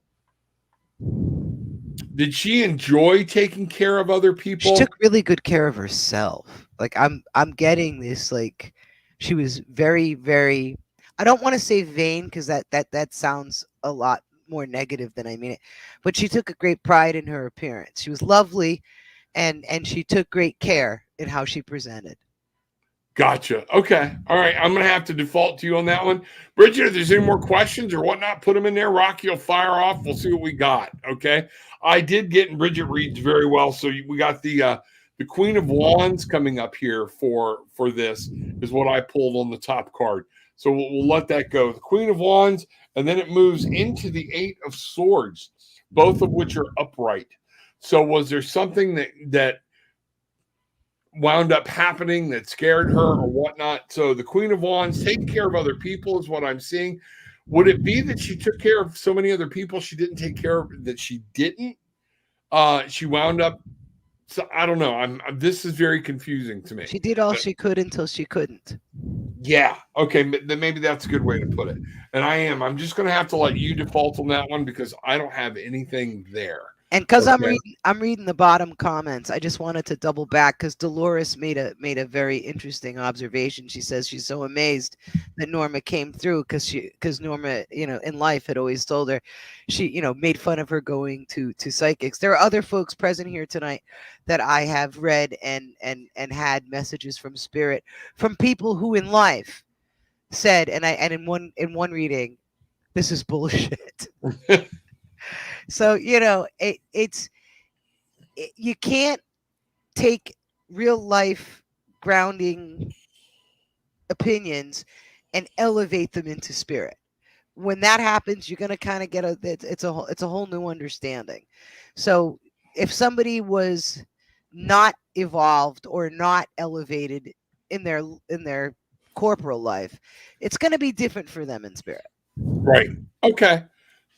S1: Did she enjoy taking care of other people?
S2: She took really good care of herself. Like I'm getting this, like she was very, very, I don't want to say vain because that sounds a lot more negative than I mean it, but she took a great pride in her appearance. She was lovely, and she took great care in how she presented.
S1: Gotcha. Okay. All right. I'm going to have to default to you on that one. Bridget, if there's any more questions or whatnot, put them in there. Rocky will fire off. We'll see what we got. Okay. I did get, and Bridget reads very well. So we got the Queen of Wands coming up here for this is what I pulled on the top card. So we'll let that go. The Queen of Wands, and then it moves into the Eight of Swords, both of which are upright. So was there something that wound up happening that scared her or whatnot? So the Queen of Wands taking care of other people is what I'm seeing. Would it be that she took care of so many other people she didn't take care of, that she didn't? She wound up. So I don't know. This is very confusing to me.
S2: She did all she could until she couldn't.
S1: Yeah. Okay. Then maybe that's a good way to put it. And I'm just going to have to let you default on that one because I don't have anything there.
S2: And because
S1: Okay.
S2: I'm reading the bottom comments, I just wanted to double back because Dolores made a very interesting observation. She says she's so amazed that Norma came through because Norma, in life had always told her, she, made fun of her going to psychics. There are other folks present here tonight that I have read and had messages from spirit from people who in life said, and in one reading, this is bullshit. So you can't take real life grounding opinions and elevate them into spirit. When that happens, you're gonna kind of get it's a whole new understanding. So if somebody was not evolved or not elevated in their corporal life, it's gonna be different for them in spirit.
S1: Right. Okay.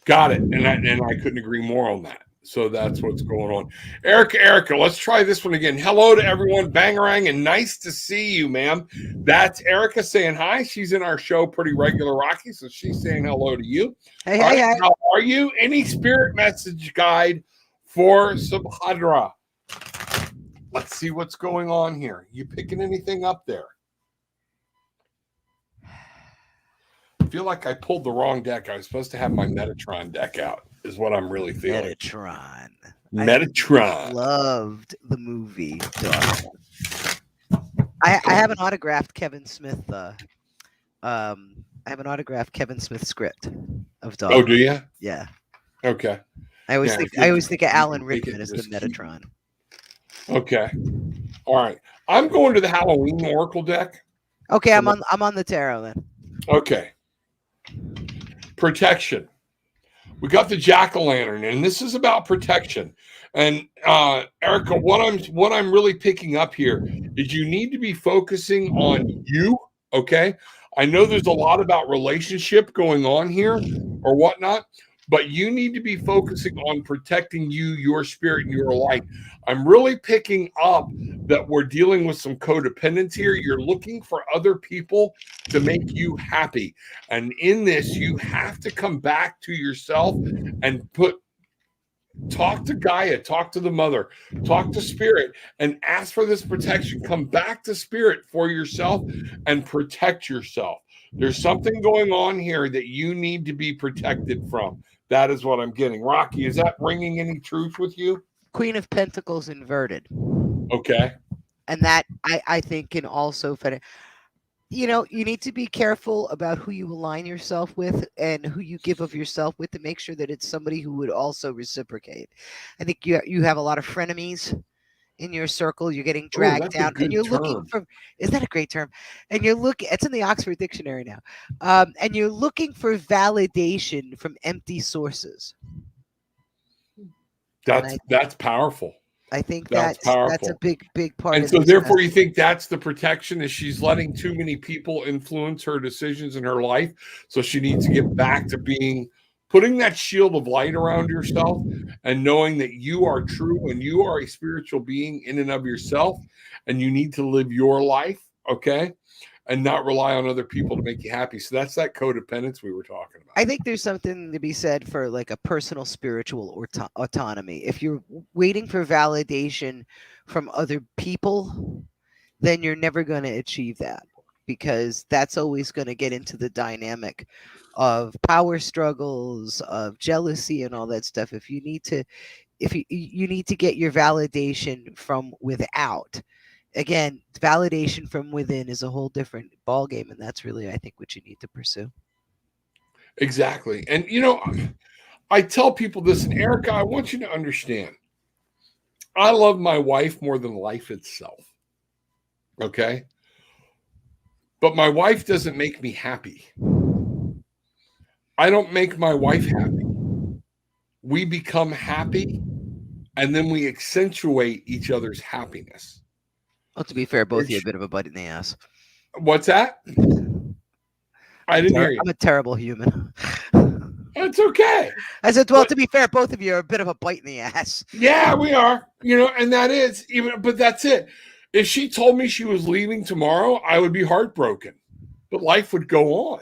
S1: Got it. And I couldn't agree more on that. So that's what's going on. Erica, let's try this one again. Hello to everyone, Bangarang, and nice to see you, ma'am. That's Erica saying hi. She's in our show pretty regular, Rocky, so she's saying hello to you.
S2: Hey,
S1: All
S2: hey,
S1: right,
S2: hey.
S1: how are you? Any spirit message guide for Subhadra? Let's see what's going on here. You picking anything up there? I feel like I pulled the wrong deck. I was supposed to have my Metatron deck out, is what I'm really feeling.
S2: Metatron.
S1: Metatron.
S2: I loved the movie Dog. I have an autographed Kevin Smith. I have an autographed Kevin Smith script of Dog.
S1: Oh, do you?
S2: Yeah.
S1: Okay.
S2: I always think of Alan Rickman as the
S1: just
S2: Metatron.
S1: Okay. All right. I'm going to the Halloween Oracle deck.
S2: Okay, I'm on the tarot then.
S1: Okay. Protection. We got the jack-o'-lantern, and this is about protection. And Erica, what I'm really picking up here is you need to be focusing on you. Okay. I know there's a lot about relationship going on here or whatnot, but you need to be focusing on protecting you, your spirit, and your light. I'm really picking up that we're dealing with some codependence here. You're looking for other people to make you happy. And in this, you have to come back to yourself and talk to Gaia, talk to the mother, talk to spirit, and ask for this protection. Come back to spirit for yourself and protect yourself. There's something going on here that you need to be protected from. That is what I'm getting. Rocky, is that ringing any truth with you?
S2: Queen of Pentacles inverted.
S1: Okay.
S2: And that I think can also fit. You need to be careful about who you align yourself with and who you give of yourself with to make sure that it's somebody who would also reciprocate. I think you have a lot of frenemies in your circle. You're getting dragged down, and you're looking for. Is that a great term? And you're looking. It's in the Oxford Dictionary now. And you're looking for validation from empty sources.
S1: That's powerful.
S2: I think
S1: that's
S2: a big part.
S1: And
S2: of
S1: so
S2: this
S1: therefore
S2: message.
S1: you think that's the protection, is she's letting too many people influence her decisions in her life. So she needs to get back to putting that shield of light around yourself and knowing that you are true and you are a spiritual being in and of yourself, and you need to live your life, okay? And not rely on other people to make you happy. So that's that codependence we were talking about.
S2: I think there's something to be said for like a personal spiritual autonomy. If you're waiting for validation from other people, then you're never going to achieve that, because that's always going to get into the dynamic of power struggles, of jealousy, and all that stuff. If you need to get your validation from without. Again, validation from within is a whole different ball game, and that's really, I think, what you need to pursue.
S1: Exactly. And I tell people this, and Erica, I want you to understand. I love my wife more than life itself. Okay. But my wife doesn't make me happy. I don't make my wife happy. We become happy, and then we accentuate each other's happiness.
S2: Well, to be fair, both of you are a bit of a butt in the ass.
S1: What's that? I didn't hear you.
S2: I'm a terrible human.
S1: It's okay.
S2: I said, well, to be fair, both of you are a bit of a bite in the ass.
S1: Yeah, we are. And that is but that's it. If she told me she was leaving tomorrow, I would be heartbroken. But life would go on.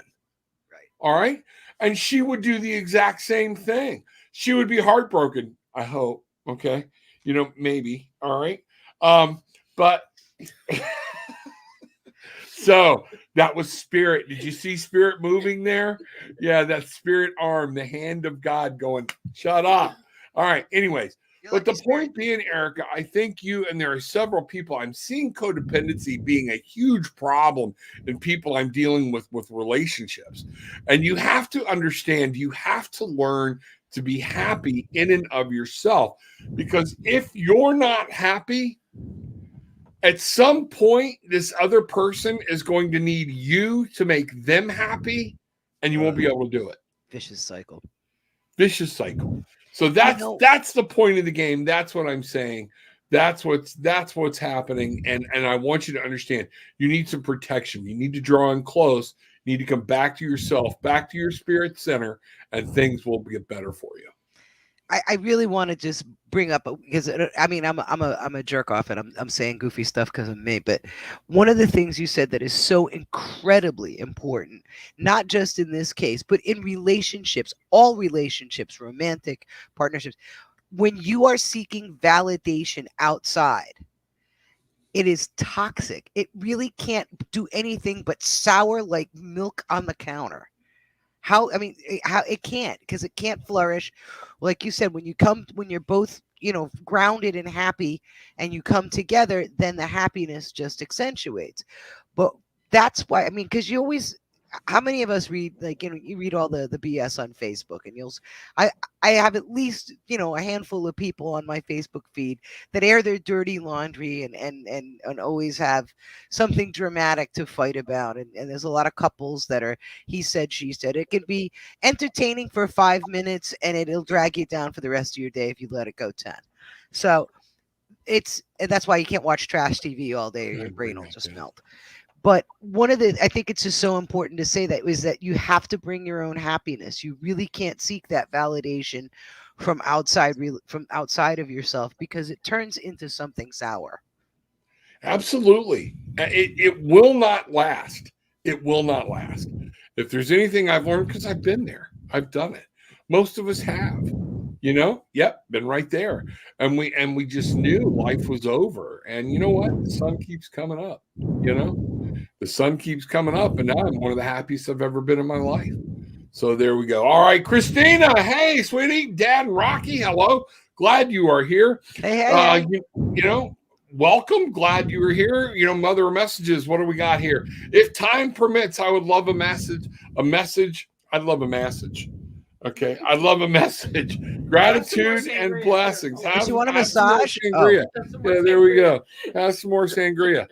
S2: Right.
S1: All right. And she would do the exact same thing. She would be heartbroken, I hope. Okay. Maybe. All right. But so that was spirit. Did you see spirit moving there? Yeah, that spirit arm, the hand of God going, shut up. All right. Anyways, but the point being, Erica, I think and there are several people, I'm seeing codependency being a huge problem in people I'm dealing with relationships. And you have to understand, you have to learn to be happy in and of yourself. Because if you're not happy, at some point, this other person is going to need you to make them happy, and you won't be able to do it.
S2: Vicious cycle.
S1: Vicious cycle. So that's the point of the game. That's what I'm saying. That's what's happening. And I want you to understand, you need some protection. You need to draw in close. You need to come back to yourself, back to your spirit center, and things will get better for you.
S2: I really want to just bring up, because I mean, I'm a jerk off, and I'm saying goofy stuff because of me. But one of the things you said that is so incredibly important, not just in this case, but in relationships, all relationships, romantic partnerships, when you are seeking validation outside, it is toxic. It really can't do anything but sour like milk on the counter. How it can't, because it can't flourish. Like you said, when you're both, grounded and happy, and you come together, then the happiness just accentuates. But that's why, because you always, how many of us read, like, you read all the BS on Facebook, and I have at least, a handful of people on my Facebook feed that air their dirty laundry and always have something dramatic to fight about. And there's a lot of couples that are he said, she said. It can be entertaining for 5 minutes, and it'll drag you down for the rest of your day if you let it go 10. So and that's why you can't watch trash TV all day, or your brain will just melt. But I think it's just so important to say that, is that you have to bring your own happiness. You really can't seek that validation from outside of yourself, because it turns into something sour.
S1: Absolutely. It will not last. It will not last. If there's anything I've learned, because I've been there, I've done it. Most of us have. Yep, been right there. And we just knew life was over. And you know what? The sun keeps coming up. The sun keeps coming up, and now I'm one of the happiest I've ever been in my life. So there we go. All right, Christina. Hey, sweetie. Dad and Rocky. Hello. Glad you are here.
S2: Hey.
S1: Welcome. Glad you were here. Mother of messages. What do we got here? If time permits, I would love a message. I'd love a message. Okay. I love a message. Gratitude and blessings.
S2: Does you want a massage?
S1: Sangria. Yeah, there we go. Have some more sangria.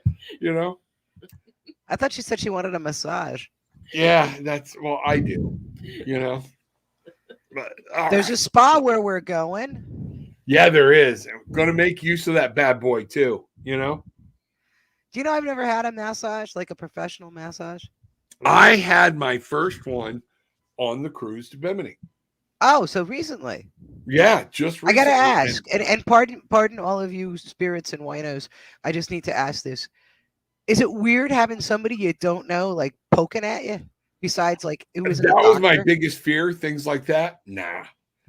S2: I thought she said she wanted a massage.
S1: Yeah, I do. But
S2: there's a spa where we're going.
S1: Yeah, there is. I'm going to make use of that bad boy too.
S2: Do you know I've never had a massage, like a professional massage?
S1: I had my first one on the cruise to Bimini.
S2: Oh, so recently?
S1: Yeah, just recently.
S2: I gotta ask, and pardon all of you spirits and winos. I just need to ask this: is it weird having somebody you don't know like poking at you? Besides, like, it was
S1: that was my biggest fear. Things like that. Nah.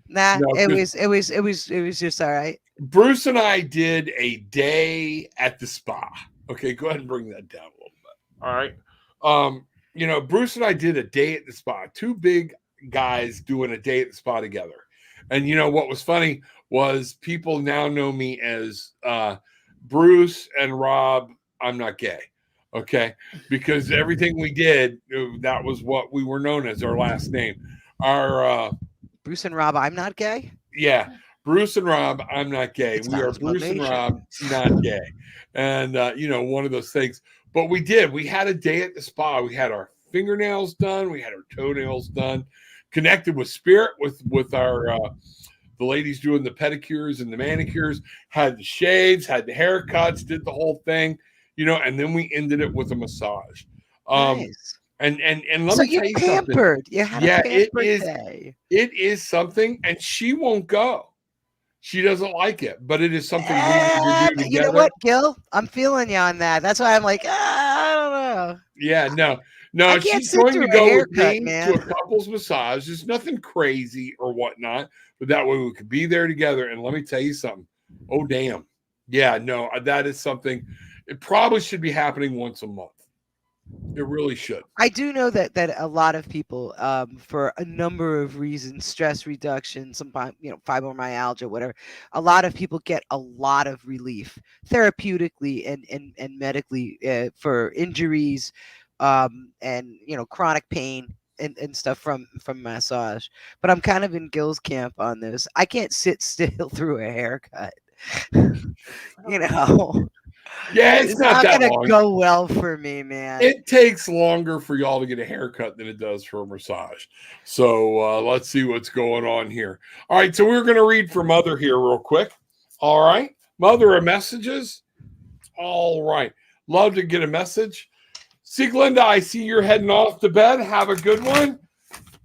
S2: No, it was just all right.
S1: Bruce and I did a day at the spa. Okay, go ahead and bring that down a little bit. All right. Bruce and I did a day at the spa. Two big guys doing a day at the spa together. And what was funny was people now know me as Bruce and Rob. I'm not gay. Okay, because everything we did, that was what we were known as, our last name. Our
S2: Bruce and Rob, I'm not gay.
S1: yeah, Bruce and Rob, I'm not gay.
S2: It's
S1: We are
S2: Knowledgeable
S1: Bruce and
S2: Nation.
S1: Rob, not gay. And one of those things. But we did. We had a day at the spa. We had our fingernails done. We had our toenails done. Connected with spirit, with our the ladies doing the pedicures and the manicures. Had the shaves, had the haircuts, did the whole thing. And then we ended it with a massage.
S2: Nice.
S1: And let
S2: So
S1: me
S2: you're
S1: tell you something.
S2: pampered. You had
S1: Yeah,
S2: a pampered day.
S1: it is something, and she won't go. She doesn't like it, but it is something we need to do
S2: You know
S1: together.
S2: what, Gil? I'm feeling you on that. That's why I'm like, I don't know.
S1: Yeah, no,
S2: I can't
S1: she's
S2: sit
S1: going
S2: through
S1: to
S2: a
S1: go with
S2: haircut,
S1: me
S2: man.
S1: to a couple's massage. There's nothing crazy or whatnot, but that way we could be there together. And let me tell you something. Oh, damn. Yeah, no, that is something. It probably should be happening once a month. It really should.
S2: I do know that a lot of people, for a number of reasons, stress reduction, sometimes fibromyalgia, whatever. A lot of people get a lot of relief therapeutically and medically for injuries, and chronic pain and stuff from massage. But I'm kind of in Gil's camp on this. I can't sit still through a haircut. you know,
S1: Yeah, it's
S2: it's
S1: not
S2: not
S1: that
S2: gonna
S1: long.
S2: go well for me, man.
S1: It takes longer for y'all to get a haircut than it does for a massage. So let's see what's going on here. All right, so we're going to read for Mother here real quick. All right, Mother of messages. All right, love to get a message. Sieglinde, I see you're heading off to bed. Have a good one.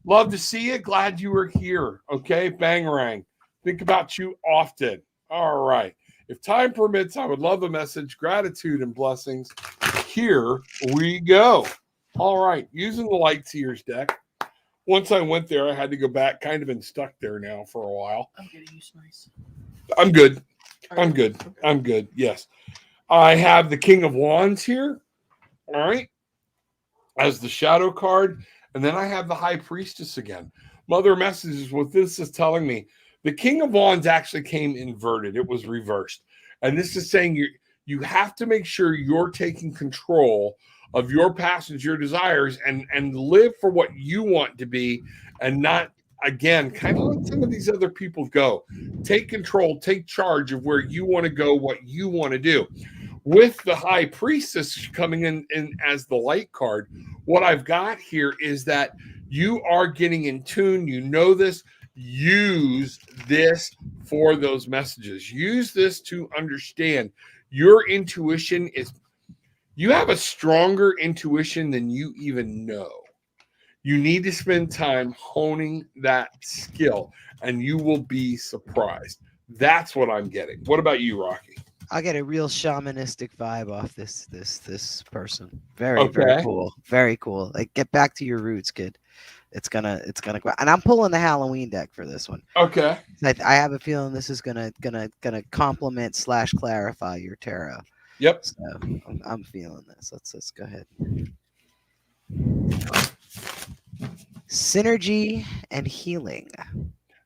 S1: Love to see you. Glad you were here. Okay, bangarang. Think about you often. All right. If time permits, I would love a message, gratitude, and blessings. Here we go. All right. Using the light seers deck. Once I went there, I had to go back. Kind of been stuck there now for a while.
S3: I'm getting you nice.
S1: I'm good. I'm good. I'm good. Yes. I have the King of Wands here. All right. As the shadow card. And then I have the High Priestess again. Mother messages, what this is telling me. The King of Wands actually came inverted. It was reversed. And this is saying you have to make sure you're taking control of your passions, your desires, and live for what you want to be, and not, again, kind of let some of these other people go. Take control, take charge of where you want to go, what you want to do. With the High Priestess coming in as the light card, what I've got here is that you are getting in tune. You know this. Use this for those messages. Use this to understand your intuition is, you have a stronger intuition than you even know. You need to spend time honing that skill, and you will be surprised. That's what I'm getting. What about you, Rocky?
S2: I get a real shamanistic vibe off this person. Very cool. Very cool. Like, get back to your roots, kid. It's gonna go. And I'm pulling the Halloween deck for this one.
S1: Okay.
S2: I have a feeling this is gonna complement / clarify your tarot.
S1: Yep.
S2: So I'm feeling this. Let's go ahead. Synergy and healing.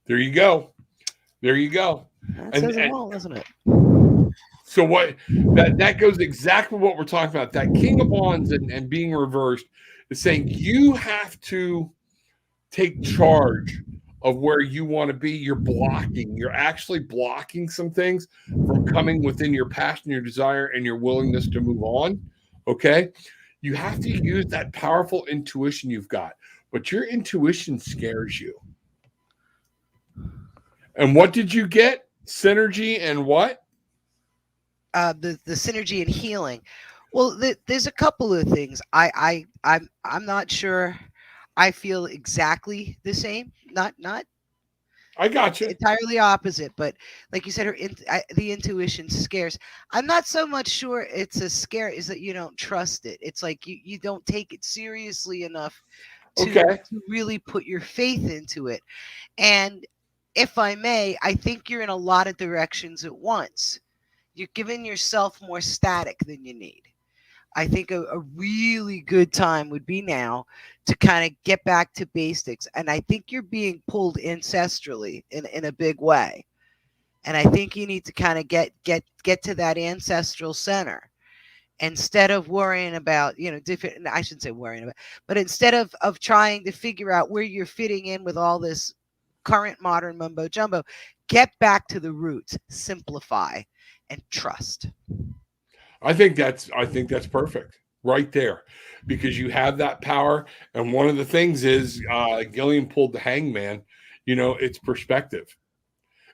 S1: There you go. There you go.
S2: That says it all, doesn't it?
S1: So what that goes exactly what we're talking about. That King of Wands and being reversed is saying you have to take charge of where you want to be. You're actually blocking some things from coming within your passion, your desire, and your willingness to move on. Okay. You have to use that powerful intuition you've got, but your intuition scares you. And what did you get? Synergy and what?
S2: The synergy and healing. Well, there's a couple of things. I'm not sure. I feel exactly the same. Not
S1: I got you.
S2: entirely opposite, but like you said, the intuition scares. I'm not so much sure it's a scare. Is that you don't trust it? It's like you don't take it seriously enough to really put your faith into it. And if I may, I think you're in a lot of directions at once. You're giving yourself more static than you need. I think a really good time would be now to kind of get back to basics. And I think you're being pulled ancestrally in a big way. And I think you need to kind of get to that ancestral center instead of worrying about, different, I shouldn't say worrying about, but instead of trying to figure out where you're fitting in with all this current modern mumbo jumbo, get back to the roots, simplify, and trust.
S1: I think that's perfect right there, because you have that power. And one of the things is Gillian pulled the hangman. It's perspective.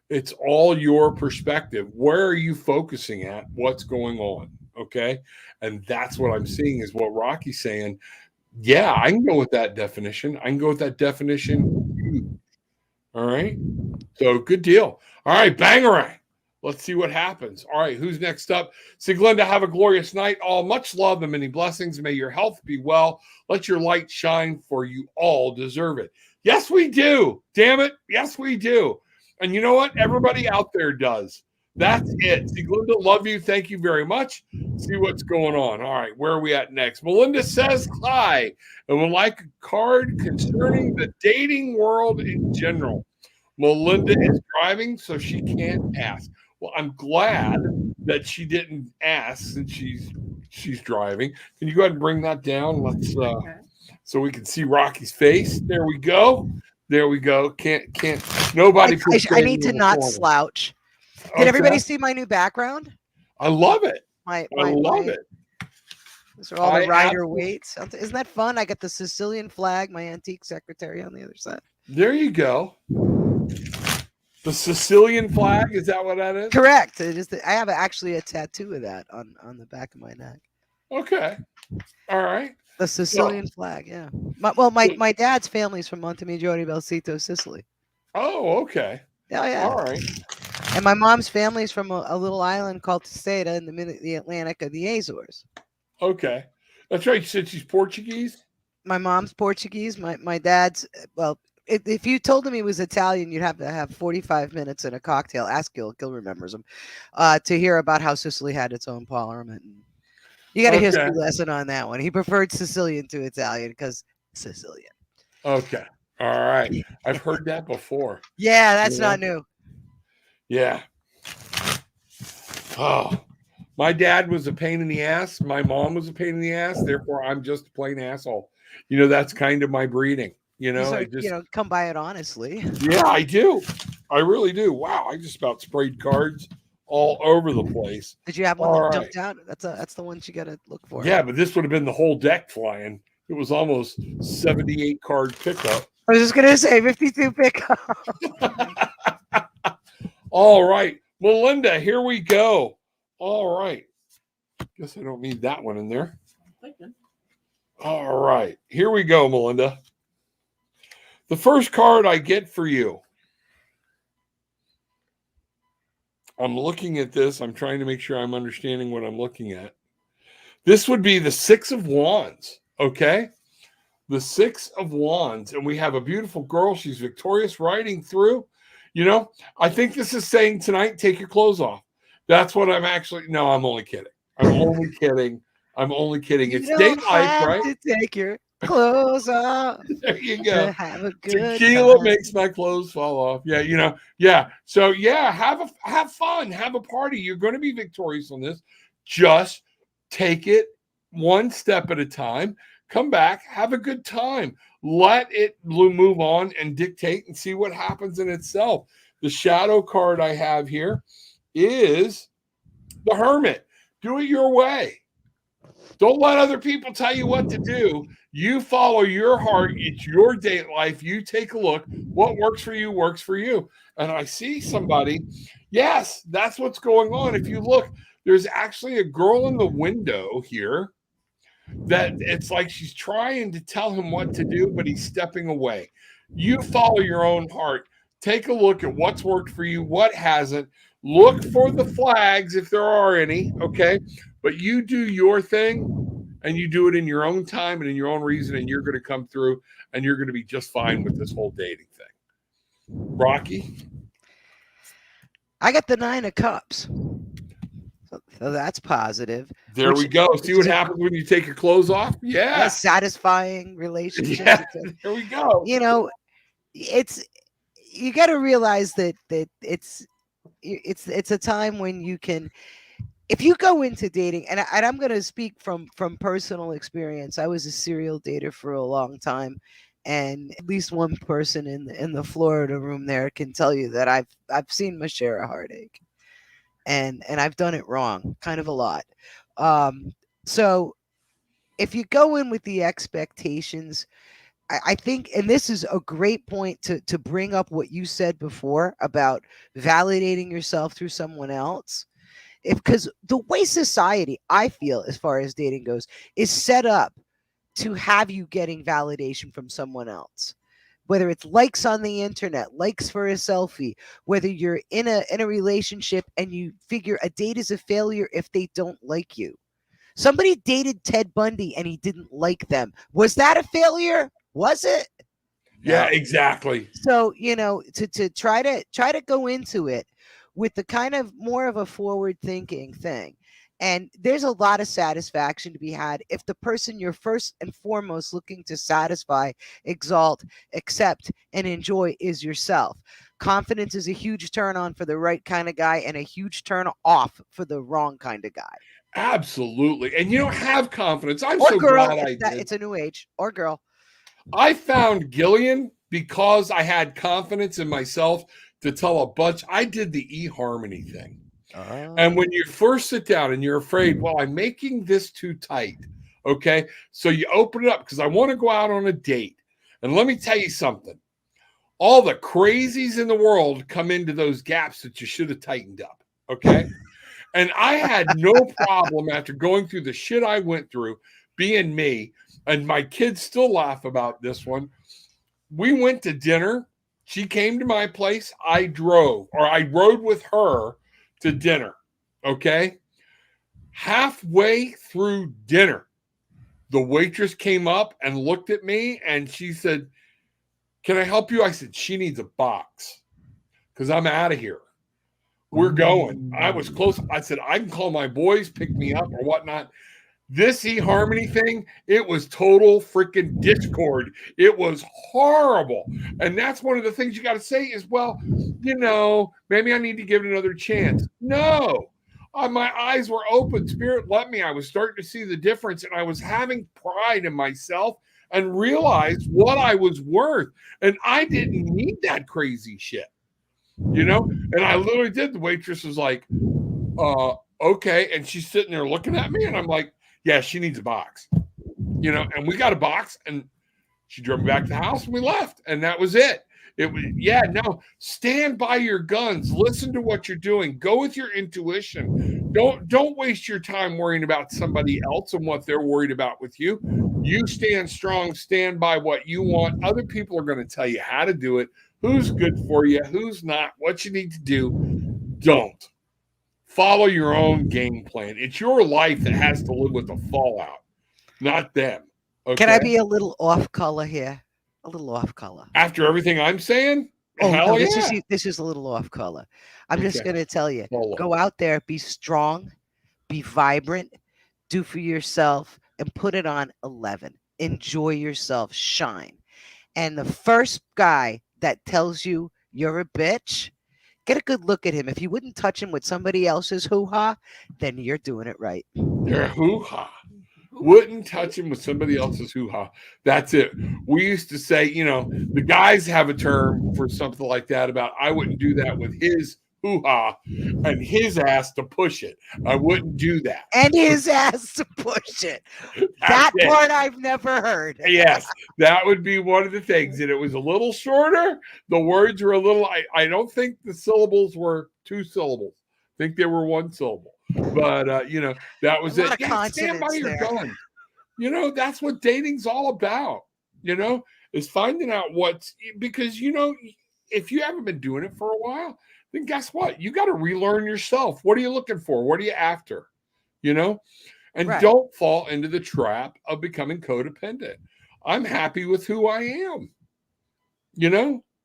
S1: It's all your perspective. Where are you focusing at? What's going on? Okay. And that's what I'm seeing is what Rocky's saying. Yeah, I can go with that definition. I can go with that definition. All right. So good deal. All right, bangarang. Let's see what happens. All right, who's next up? Siglenda, have a glorious night. All much love and many blessings. May your health be well. Let your light shine, for you all deserve it. Yes, we do. Damn it. Yes, we do. And you know what? Everybody out there does. That's it. Siglenda, love you. Thank you very much. See what's going on. All right, where are we at next? Melinda says hi and would like a card concerning the dating world in general. Melinda is driving, so she can't ask. Well, I'm glad that she didn't ask since she's driving. Can you go ahead and bring that down? Let's so we can see Rocky's face. There we go. There we go. Can't nobody.
S2: I need to not slouch. Did everybody see my new background?
S1: I love it.
S2: I
S1: love it.
S2: These are all the rider weights. Isn't that fun? I got the Sicilian flag, my antique secretary on the other side.
S1: There you go. The Sicilian flag, is that what that is?
S2: Correct. It is. I have actually a tattoo of that on the back of my neck.
S1: Okay. All right.
S2: The Sicilian flag, yeah. My dad's family's from Montemaggiore, Belsito, Sicily.
S1: Oh, okay.
S2: Oh, yeah.
S1: All right.
S2: And my mom's family's from a little island called Testeda in the Atlantic of the Azores.
S1: Okay. That's right. You said she's Portuguese?
S2: My mom's Portuguese. My dad's, well, if you told him he was Italian, you'd have to have 45 minutes and a cocktail. Ask Gil. Gil remembers him. To hear about how Sicily had its own parliament. You got a history lesson on that one. He preferred Sicilian to Italian because Sicilian.
S1: Okay. All right. I've heard that before.
S2: Yeah, that's not new.
S1: Yeah. Oh, my dad was a pain in the ass. My mom was a pain in the ass. Therefore, I'm just a plain asshole. That's kind of my breeding.
S2: Come by it honestly.
S1: Yeah, I do. I really do. Wow, I just about sprayed cards all over the place.
S2: Did you have one that jumped out? That's the ones you got to look for.
S1: Yeah, but this would have been the whole deck flying. It was almost 78 card pickup.
S2: I was just gonna say 52 pickup.
S1: All right, Melinda, here we go. All right. Guess I don't need that one in there. All right, here we go, Melinda. The first card I get for you. I'm looking at this. I'm trying to make sure I'm understanding what I'm looking at. This would be the Six of Wands, okay? The Six of Wands. And we have a beautiful girl. She's victorious riding through. I think this is saying tonight, take your clothes off. That's what I'm actually. No, I'm only kidding. I'm only kidding. It's date life, right?
S2: To take your clothes off.
S1: There you go.
S2: Have a good
S1: Tequila
S2: time.
S1: makes my clothes fall off. Yeah, yeah. So yeah, have fun, have a party. You're going to be victorious on this. Just take it one step at a time. Come back, have a good time. Let it move on and dictate and see what happens in itself. The shadow card I have here is the Hermit. Do it your way. Don't let other people tell you what to do. You follow your heart. It's your date life. You take a look. What works for you works for you. And I see somebody. Yes, that's what's going on. If you look, there's actually a girl in the window here that it's like she's trying to tell him what to do, but he's stepping away. You follow your own heart. Take a look at what's worked for you, what hasn't. Look for the flags if there are any, okay? But you do your thing, and you do it in your own time and in your own reason, and you're going to come through, and you're going to be just fine with this whole dating thing. Rocky?
S2: I got the 9 of Cups. So that's positive.
S1: There we go. See
S2: which
S1: what
S2: is
S1: happens when you take your clothes off? Yeah.
S2: satisfying relationships.
S1: Yeah. There we go.
S2: You know, it's you got to realize that it's a time when you can, if you go into dating, and I'm going to speak from personal experience. I was a serial dater for a long time, and at least one person in the Florida room there can tell you that I've seen my share of heartache, and I've done it wrong, kind of a lot. Um, so if you go in with the expectations, I think, and this is a great point to bring up what you said before about validating yourself through someone else. If Because the way society, I feel, as far as dating goes, is set up to have you getting validation from someone else. Whether it's likes on the internet, likes for a selfie, whether you're in a relationship and you figure a date is a failure if they don't like you. Somebody dated Ted Bundy and he didn't like them. Was that a failure? Was it?
S1: Yeah,
S2: No.
S1: exactly.
S2: So, to try to go into it with the kind of more of a forward thinking thing. And there's a lot of satisfaction to be had if the person you're first and foremost looking to satisfy, exalt, accept, and enjoy is yourself. Confidence is a huge turn on for the right kind of guy and a huge turn off for the wrong kind of guy.
S1: Absolutely. And have confidence. I'm
S2: Or
S1: so
S2: girl,
S1: glad I did.
S2: it's a new age. Or girl.
S1: I found Gillian because I had confidence in myself to tell a bunch. I did the eHarmony thing. And when you first sit down and you're afraid, well, I'm making this too tight. Okay. So you open it up because I want to go out on a date. And let me tell you something. All the crazies in the world come into those gaps that you should have tightened up. Okay. And I had no problem after going through the shit I went through, being me. And my kids still laugh about this one. We went to dinner. She came to my place. I rode with her to dinner. Okay. Halfway through dinner, the waitress came up and looked at me and she said, "Can I help you?" I said, "She needs a box because I'm out of here. We're going." I was close. I said, "I can call my boys, pick me up or whatnot." This eHarmony thing, it was total freaking discord. It was horrible. And that's one of the things you got to say is, well, maybe I need to give it another chance. No, my eyes were open. Spirit let me. I was starting to see the difference, and I was having pride in myself and realized what I was worth. And I didn't need that crazy shit, And I literally did. The waitress was like, okay. And she's sitting there looking at me, and I'm like, yeah, she needs a box, and we got a box, and she drove me back to the house and we left. And that was it. It was, no, stand by your guns. Listen to what you're doing. Go with your intuition. Don't waste your time worrying about somebody else and what they're worried about with you. You stand strong, stand by what you want. Other people are going to tell you how to do it, who's good for you, who's not, what you need to do. Don't. Follow your own game plan. It's your life that has to live with the fallout, not them. Okay?
S2: Can I be a little off color here? A little off color.
S1: After everything I'm saying?
S2: Oh,
S1: hell
S2: no,
S1: yeah.
S2: this is a little off color. I'm just
S1: Okay.
S2: going to tell you,
S1: Follow.
S2: go out there, be strong, be vibrant, do for yourself, and put it on 11. Enjoy yourself, shine. And the first guy that tells you you're a bitch, get a good look at him. If you wouldn't touch him with somebody else's hoo-ha, then you're doing it right.
S1: Their hoo-ha. Wouldn't touch him with somebody else's hoo-ha. That's it. We used to say, the guys have a term for something like that about I wouldn't do that with his hoo-ha and his ass to push it. I wouldn't do that.
S2: And his ass to push it. That part I've never heard.
S1: Yes, that would be one of the things. And it was a little shorter. The words were a little, I don't think the syllables were 2 syllables. I think they were 1 syllable. But, that was it. Yeah, stand by your guns. That's what dating's all about, is finding out because, if you haven't been doing it for a while, then guess what? You got to relearn yourself. What are you looking for? What are you after? And
S2: Right.
S1: Don't fall into the trap of becoming codependent. I'm happy with who I am.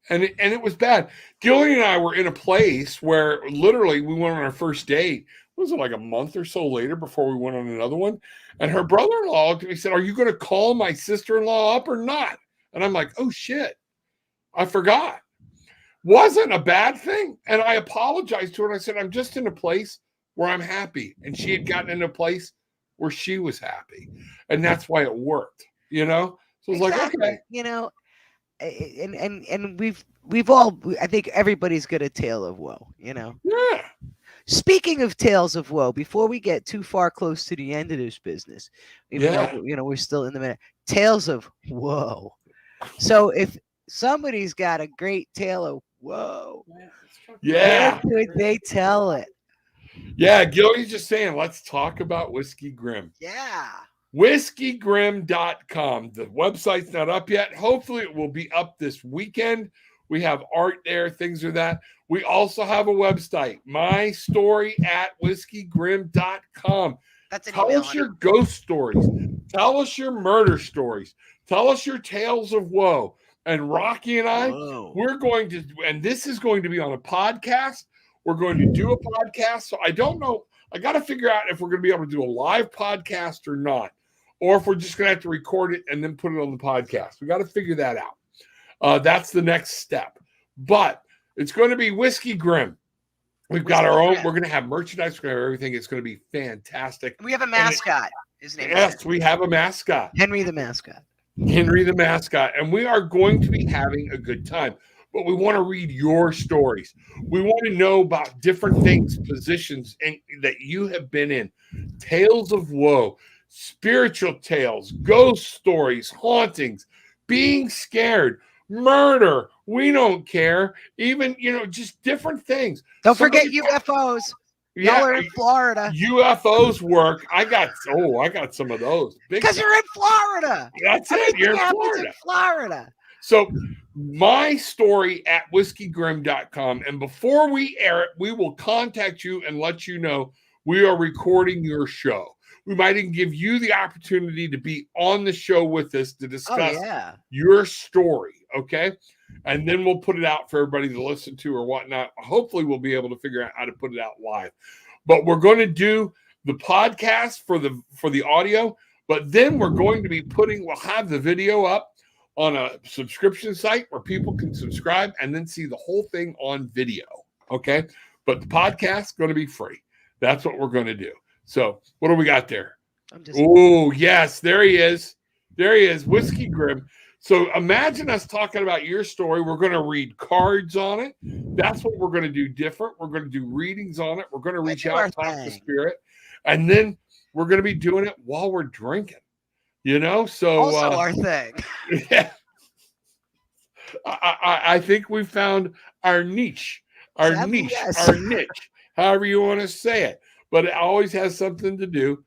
S1: And it was bad. Gillian and I were in a place where literally we went on our first date. Was it like a month or so later before we went on another one? And her brother-in-law looked at me and said, "Are you going to call my sister-in-law up or not?" And I'm like, "Oh shit, I forgot." Wasn't a bad thing. And I apologized to her. And I said, "I'm just in a place where I'm happy." And she had gotten in a place where she was happy. And that's why it worked, you know? So it's like, okay.
S2: You know, and we've all, I think everybody's got a tale of woe, you know.
S1: Yeah.
S2: Speaking of tales of woe, before we get too far close to the end of this business, even though we're still in the minute, tales of woe. So if somebody's got a great tale of woe,
S1: Yeah.
S2: they tell it.
S1: Yeah, Gilly's just saying, let's talk about Whiskey Grim.
S2: Yeah.
S1: WhiskeyGrim.com. The website's not up yet. Hopefully it will be up this weekend. We have art there, things are that. We also have a website, mystory@whiskeygrim.com. Tell us your ghost stories. Tell us your murder stories. Tell us your tales of woe. And Rocky and I, we're going to, and this is going to be on a podcast. We're going to do a podcast. So I don't know. I got to figure out if we're going to be able to do a live podcast or not, or if we're just going to have to record it and then put it on the podcast. We got to figure that out. That's the next step. But it's going to be Whiskey Grim. We've got our own. We're going to have merchandise. We're going to have everything. It's going to be fantastic.
S2: We have a mascot. His name
S1: is we have a mascot.
S2: Henry the mascot.
S1: Henry the mascot. And we are going to be having a good time. But we want to read your stories. We want to know about different things, positions that you have been in. Tales of woe, spiritual tales, ghost stories, hauntings, being scared, murder. We don't care. Even, just different things.
S2: Don't forget UFOs. Y'all are in Florida.
S1: UFOs work. I got some of those.
S2: Because you're in Florida.
S1: That's it. You're in
S2: Florida.
S1: So my story at whiskeygrim.com. And before we air it, we will contact you and let you know we are recording your show. We might even give you the opportunity to be on the show with us to discuss your story. Okay. And then we'll put it out for everybody to listen to or whatnot. Hopefully we'll be able to figure out how to put it out live, but we're going to do the podcast for the audio, but then we're going to be we'll have the video up on a subscription site where people can subscribe and then see the whole thing on video. Okay. But the podcast is going to be free. That's what we're going to do. So what do we got there? Oh, yes. There he is. Whiskey Grim. So imagine us talking about your story. We're going to read cards on it. That's what we're going to do different. We're going to do readings on it. We're going to reach out, talk to spirit. And then we're going to be doing it while we're drinking. So
S2: also our thing.
S1: Yeah, I think we found our niche, our niche, however you want to say it. But it always has something to do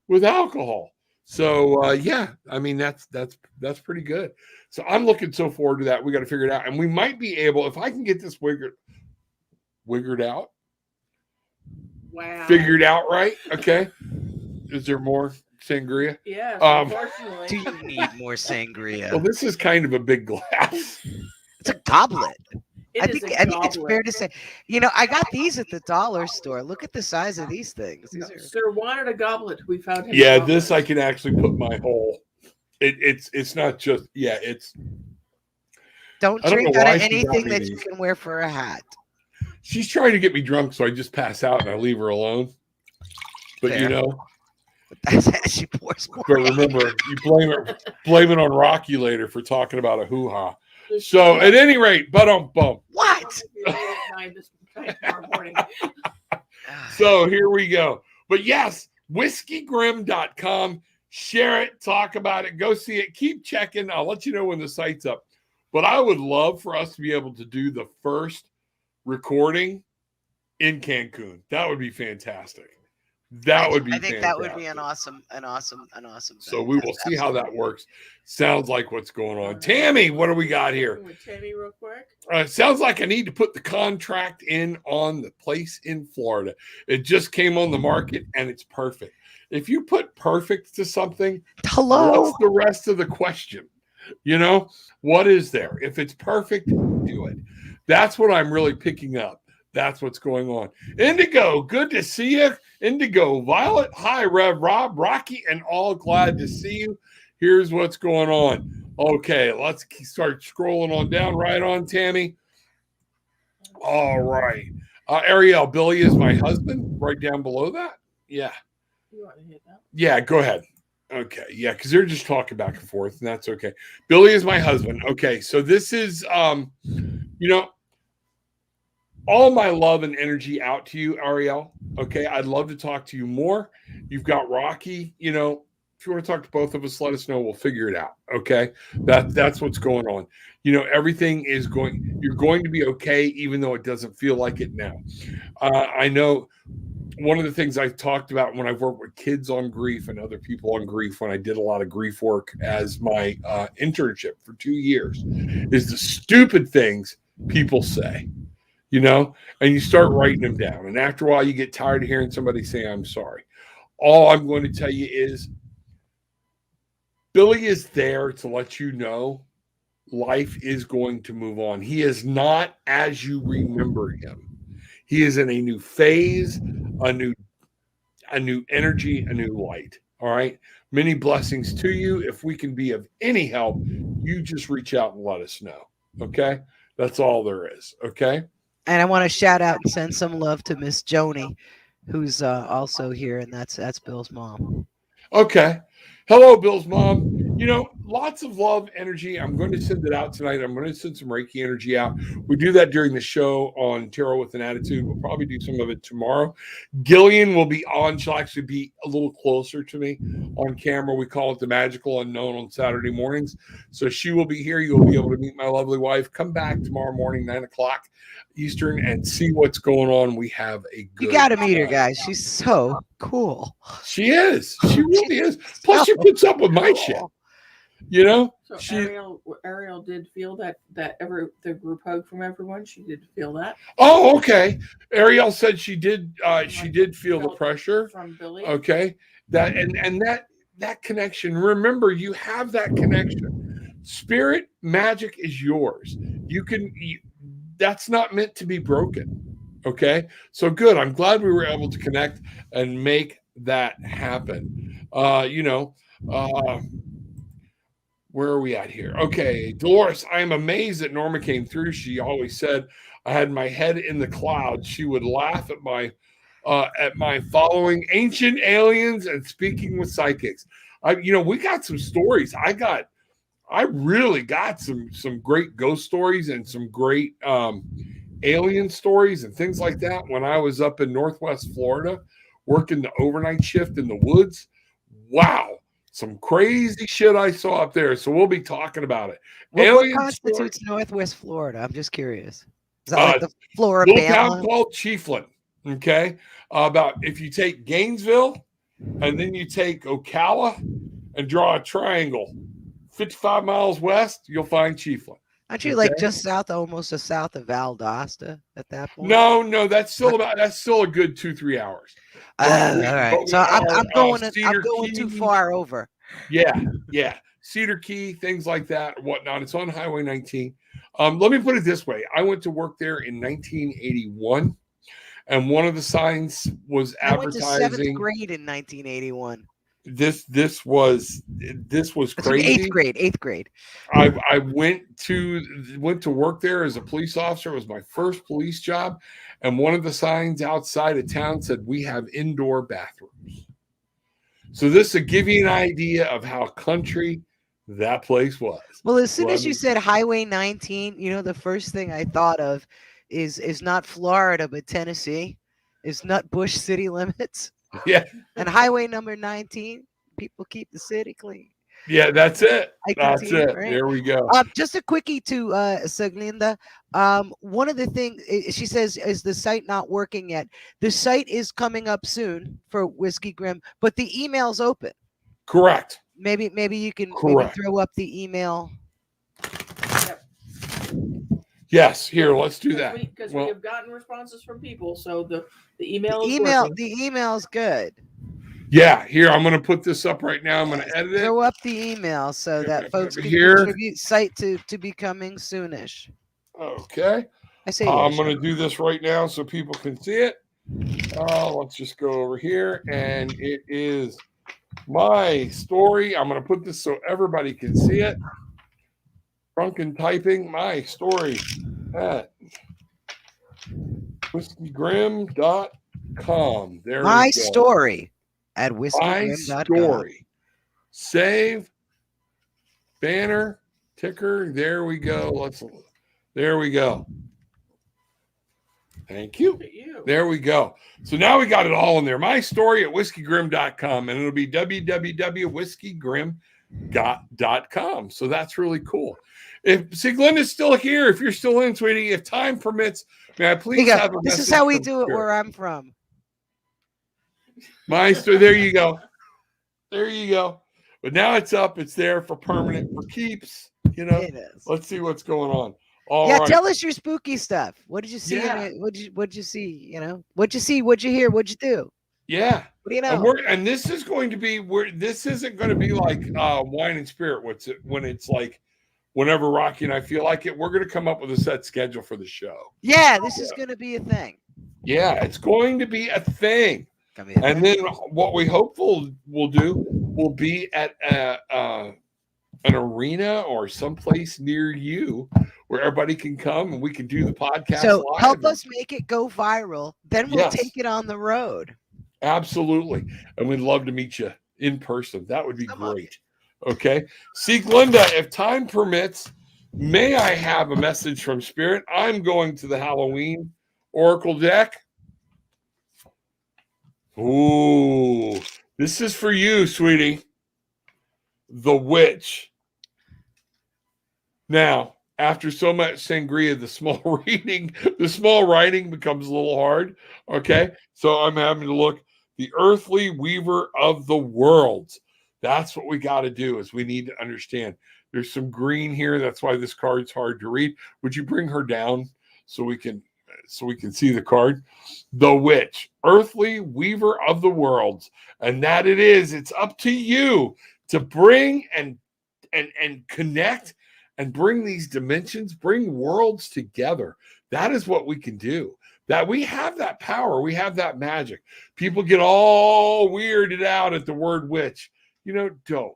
S1: with alcohol. So I mean that's pretty good. So I'm looking so forward to that. We got to figure it out, and we might be able, if I can get this wiggered out.
S3: Wow.
S1: Figured out right. Okay. Is there more sangria?
S3: Yes, unfortunately.
S2: Do you need more sangria?
S1: Well, this is kind of a big glass.
S2: It's a goblet. I think it's
S3: goblet.
S2: fair to say. I got these at the dollar store. Look at the size of these things.
S3: Sir wanted a goblet. We found him.
S1: Yeah, this I can actually put my whole. It's not just it's.
S2: Don't drink out of anything that you can wear for a hat.
S1: She's trying to get me drunk, so I just pass out and I leave her alone. But
S2: Fair. She pours more.
S1: But remember, you blame it on Rocky later for talking about a hoo-ha. So at any rate, bum.
S2: What?
S1: So here we go. But yes, whiskeygrim.com. Share it, talk about it, go see it, keep checking. I'll let you know when the site's up. But I would love for us to be able to do the first recording in Cancun. That would be fantastic. That would be fantastic.
S2: That would be an awesome
S1: So we will see how that works. Sounds like what's going on. Tammy, what do we got here?
S3: Tammy, real quick.
S1: Sounds like I need to put the contract in on the place in Florida. It just came on the market and it's perfect. If you put perfect to something,
S2: what's
S1: the rest of the question? What is there? If it's perfect, do it. That's what I'm really picking up. That's what's going on. Indigo, good to see you. Indigo, Violet, hi, Rev Rob, Rocky, and all glad to see you. Here's what's going on. Okay, let's start scrolling on down. Right on, Tammy. All right. Ariel, Billy is my husband. Right down below that. Yeah.
S3: You want to hit that?
S1: Yeah, go ahead. Okay. Yeah, because they're just talking back and forth, and that's okay. Billy is my husband. Okay, so this is all my love and energy out to you, Ariel. Okay, I'd love to talk to you more. You've got Rocky. If you want to talk to both of us, let us know. We'll figure it out. Okay, that's what's going on. Everything is going. You're going to be okay, even though it doesn't feel like it now. I know. One of the things I talked about when I've worked with kids on grief and other people on grief, when I did a lot of grief work as my internship for 2 years, is the stupid things people say. And you start writing them down. And after a while, you get tired of hearing somebody say, I'm sorry. All I'm going to tell you is Billy is there to let you know life is going to move on. He is not as you remember him. He is in a new phase, a new energy, a new light. All right. Many blessings to you. If we can be of any help, you just reach out and let us know. Okay. That's all there is. Okay.
S2: And I want to shout out and send some love to Miss Joni, who's also here, and that's Bill's mom.
S1: Okay. Hello, Bill's mom. Lots of love, energy. I'm going to send it out tonight. I'm going to send some Reiki energy out. We do that during the show on Tarot with an Attitude. We'll probably do some of it tomorrow. Gillian will be on. She'll actually be a little closer to me on camera. We call it the Magical Unknown on Saturday mornings. So she will be here. You'll be able to meet my lovely wife. Come back tomorrow morning, 9 o'clock Eastern, and see what's going on. We have a good
S2: You got to meet her, guys. She's so cool.
S1: She is. She really is. Plus, she puts up with my shit.
S3: So Ariel did feel that the group hug from everyone. She did feel that.
S1: Oh, okay. Ariel said she did. She did feel the pressure
S3: from Billy.
S1: Okay, that connection. Remember, you have that connection. Spirit magic is yours. That's not meant to be broken. Okay, so good. I'm glad we were able to connect and make that happen. Where are we at here? Okay, Dolores, I am amazed that Norma came through. She always said I had my head in the clouds. She would laugh at my following ancient aliens and speaking with psychics. We got some stories. I really got some great ghost stories and some great alien stories and things like that when I was up in Northwest Florida working the overnight shift in the woods. Wow. Some crazy shit I saw up there. So we'll be talking about it.
S2: What constitutes Northwest Florida? I'm just curious. Is that like the Florida
S1: little town called Chiefland? Okay. About if you take Gainesville and then you take Ocala and draw a triangle 55 miles west, you'll find Chiefland.
S2: Aren't you like just almost south of Valdosta at that point?
S1: No, that's still a good 2-3 hours.
S2: All right. So I'm going too far over.
S1: Yeah. Cedar Key, things like that, whatnot. It's on Highway 19. Let me put it this way. I went to work there in 1981, and one of the signs was advertising. I went to 7th
S2: grade in 1981.
S1: This was crazy.
S2: 8th grade.
S1: I went to work there as a police officer. It was my first police job, and one of the signs outside of town said we have indoor bathrooms. So this will give you an idea of how country that place was.
S2: Well, as soon as you said Highway 19, the first thing I thought of is not Florida but Tennessee. Is Nutbush city limits.
S1: Yeah.
S2: And highway number 19, people keep the city clean.
S1: Yeah, that's it. That's it.
S2: Right?
S1: There we go.
S2: Just a quickie to Saglinda. One of the things she says is the site not working yet. The site is coming up soon for Whiskey Grim, but the email's open.
S1: Correct.
S2: Maybe you can maybe throw up the email.
S3: Yep.
S1: Yes, here, let's do that.
S3: Because we have gotten responses from people, so the email
S2: the email's good.
S1: Yeah, here, I'm going to put this up right now. I'm going to edit it.
S2: Throw up the email so that folks can contribute. Site to be coming soonish.
S1: Okay.
S2: I say
S1: I'm
S2: yes.
S1: going to do this right now so people can see it. Let's just go over here, and it is my story. I'm going to put this so everybody can see it. Drunken typing my story at whiskey.grim.com. There
S2: My
S1: we go.
S2: story at
S1: My
S2: whiskey.com.
S1: story. Save banner ticker. There we go. There we go. Thank you.
S3: Look at you.
S1: There we go. So now we got it all in there. My story at whiskeygrim.com, and it'll be www.whiskeygrim.com. So that's really cool. If Glenda's still here, if you're still in, sweetie, if time permits, may I please have a
S2: This
S1: message
S2: is how we
S1: from
S2: do it
S1: Spirit?
S2: where I'm from.
S1: My story. There you go. There you go. But now it's up. It's there for permanent, for keeps. You know.
S2: It is.
S1: Let's see what's going on. All
S2: Yeah,
S1: right.
S2: tell us your spooky stuff. What did you see?
S1: Yeah.
S2: What'd you see? You know, what'd you see? What'd you hear? What'd you do?
S1: Yeah.
S2: What do you know?
S1: And this is going to be where this isn't going to be like wine and spirit. When it's like whenever Rocky and I feel like it, we're going to come up with a set schedule for the show.
S2: Yeah, this is going to be a thing.
S1: Yeah, it's going to be a thing. And then what we hopeful will do will be at an arena or someplace near you where everybody can come and we can do the podcast.
S2: So
S1: live.
S2: help us make it go viral. Then we'll take it on the road.
S1: Absolutely. And we'd love to meet you in person. That would be great. Okay. See, Glenda, if time permits, may I have a message from Spirit? I'm going to the Halloween Oracle deck. Ooh, this is for you, sweetie. The Witch. Now, after so much sangria, the small writing becomes a little hard. Okay. So I'm having to look. The earthly weaver of the worlds. That's what we got to do is we need to understand. There's some green here. That's why this card's hard to read. Would you bring her down so we can see the card? The Witch, earthly weaver of the worlds. And that it is. It's up to you to bring and connect and bring these dimensions, bring worlds together. That is what we can do. That we have that power. We have that magic. People get all weirded out at the word witch. You know, don't.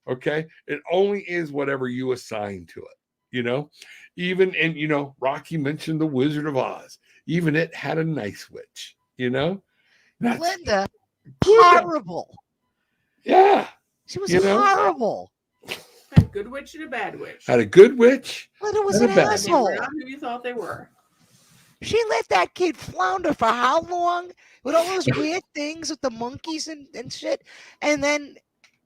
S1: Okay? It only is whatever you assign to it. You know? Even, and you know, Rocky mentioned the Wizard of Oz. Even it had a nice witch. You know?
S2: Linda, horrible.
S1: Yeah.
S2: She was horrible.
S3: Had a good witch and a bad witch.
S1: Had a good witch.
S2: Linda was an asshole.
S3: They were not who you thought they were.
S2: She let that kid flounder for how long? With all those weird things with the monkeys and shit. And then,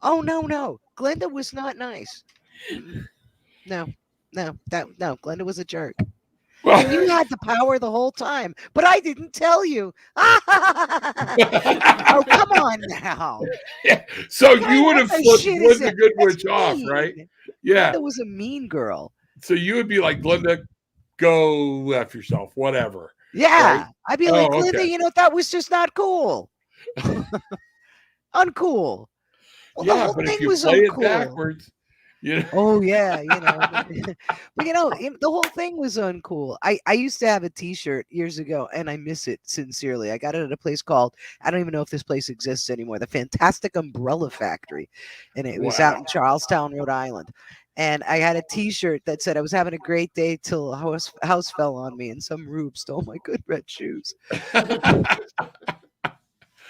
S2: oh, no. Glenda was not nice. No. Glenda was a jerk.
S1: Well,
S2: and you had the power the whole time, but I didn't tell you. Oh, come on now.
S1: Yeah. So you would have flipped the good witch off, right? Yeah.
S2: Glenda was a mean girl.
S1: So you would be like, Glenda, go F yourself, whatever.
S2: Yeah.
S1: Right?
S2: I'd be like, Glenda, you know, that was just not cool. Uncool. Well,
S1: yeah, but if you play it backwards, you know.
S2: Oh yeah, you know. But you know, the whole thing was uncool. I used to have a T-shirt years ago, and I miss it sincerely. I got it at a place called, I don't even know if this place exists anymore, the Fantastic Umbrella Factory, and it was out in Charlestown, Rhode Island. And I had a T-shirt that said I was having a great day till a house fell on me, and some rube stole my good red shoes.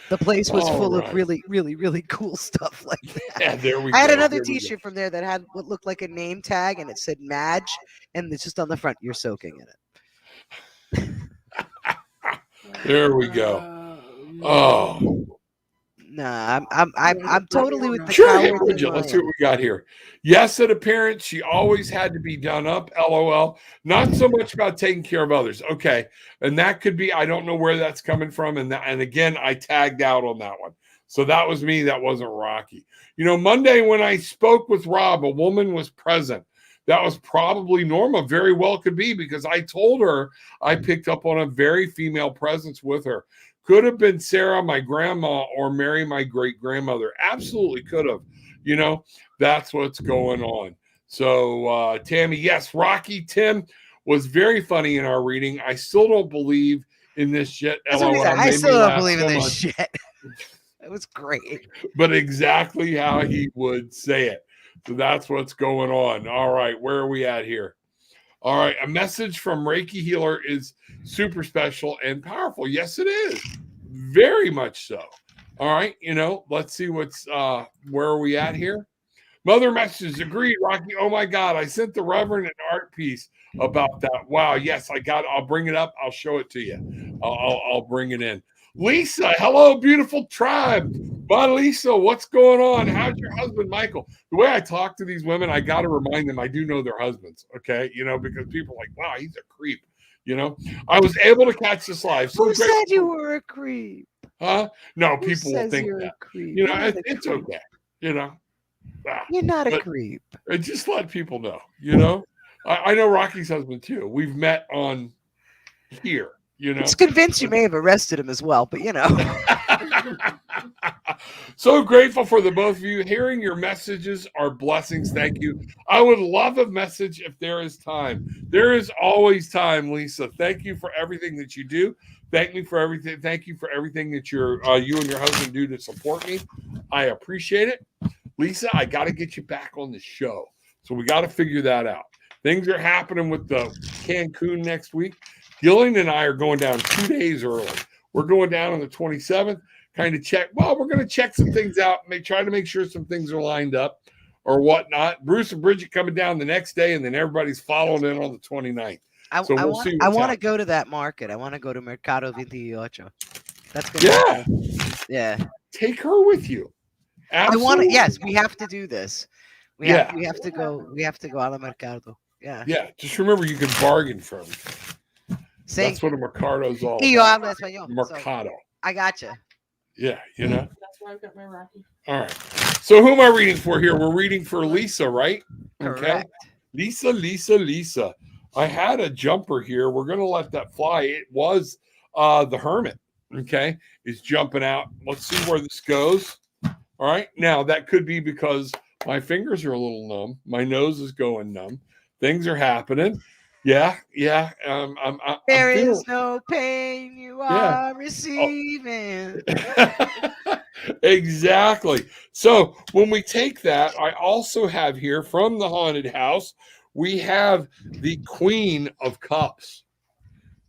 S2: The place was full of really, really, really cool stuff like that.
S1: Yeah, there we go.
S2: I had another T-shirt from there that had what looked like a name tag, and it said Madge, and it's just on the front. You're soaking in it.
S1: There we go. Oh.
S2: Nah, I'm totally with the
S1: sure. Hey, let's see what we got here. Yes, at appearance, she always had to be done up. LOL. Not so much about taking care of others. Okay, and that could be. I don't know where that's coming from. And again, I tagged out on that one. So that was me. That wasn't Rocky. You know, Monday when I spoke with Rob, a woman was present. That was probably Norma. Very well could be, because I told her I picked up on a very female presence with her. Could have been Sarah, my grandma, or Mary, my great grandmother. Absolutely could have. You know, that's what's going on. So, Tammy, yes, Rocky, Tim, was very funny in our reading. I still don't believe in this shit.
S2: That's what he said.
S1: LOL,
S2: I
S1: made
S2: still
S1: me
S2: don't
S1: laugh
S2: believe in
S1: so
S2: this
S1: much.
S2: shit. It was great.
S1: But exactly how he would say it. So that's what's going on. All right, where are we at here? All right, a message from Reiki Healer is super special and powerful. Yes, it is. Very much so. All right, let's see what's where are we at here? Mother messages agreed, Rocky. Oh my God, I sent the Reverend an art piece about that. Wow, yes, I'll bring it up. I'll show it to you. I'll bring it in. Lisa, hello, beautiful tribe. Bye, Lisa. What's going on? How's your husband, Michael? The way I talk to these women, I got to remind them I do know their husbands. Okay, because people are like, wow, he's a creep. I was able to catch this live. So
S2: Who said you were a creep?
S1: Huh? No,
S2: Who
S1: people will
S2: says
S1: think
S2: you're
S1: that.
S2: a creep?
S1: It's okay.
S2: You're not a creep.
S1: Just let people know. I know Rocky's husband too. We've met on here.
S2: It's convinced you may have arrested him as well, but
S1: So grateful for the both of you. Hearing your messages are blessings. Thank you. I would love a message if there is time. There is always time, Lisa. Thank you for everything that you do. Thank you for everything that you and your husband do to support me. I appreciate it. Lisa, I got to get you back on the show. So we got to figure that out. Things are happening with the Cancun next week. Gillian and I are going down 2 days early. We're going down on the 27th, kind of check. Well, we're going to check some things out, try to make sure some things are lined up or whatnot. Bruce and Bridget coming down the next day, and then everybody's following in on the 29th.
S2: I want to go to that market. I want to go to Mercado 28. That's yeah.
S1: Take her with you. Absolutely.
S2: I want to. Yes, we have to do this. We have to go. We have to go a la Mercado. Yeah.
S1: Yeah. Just remember, you can bargain from. That's what a Mercado's all about. Mercado.
S2: I gotcha.
S1: Yeah,
S3: That's why I've got my Rocky.
S1: All right. So who am I reading for here? We're reading for Lisa, right?
S2: Correct.
S1: Okay. Lisa. I had a jumper here. We're going to let that fly. It was the Hermit. Okay. Is jumping out. Let's see where this goes. All right. Now, that could be because my fingers are a little numb. My nose is going numb. Things are happening. Yeah.
S2: There is no pain you are receiving.
S1: Exactly. So when we take that, I also have here from the haunted house, we have the Queen of Cups.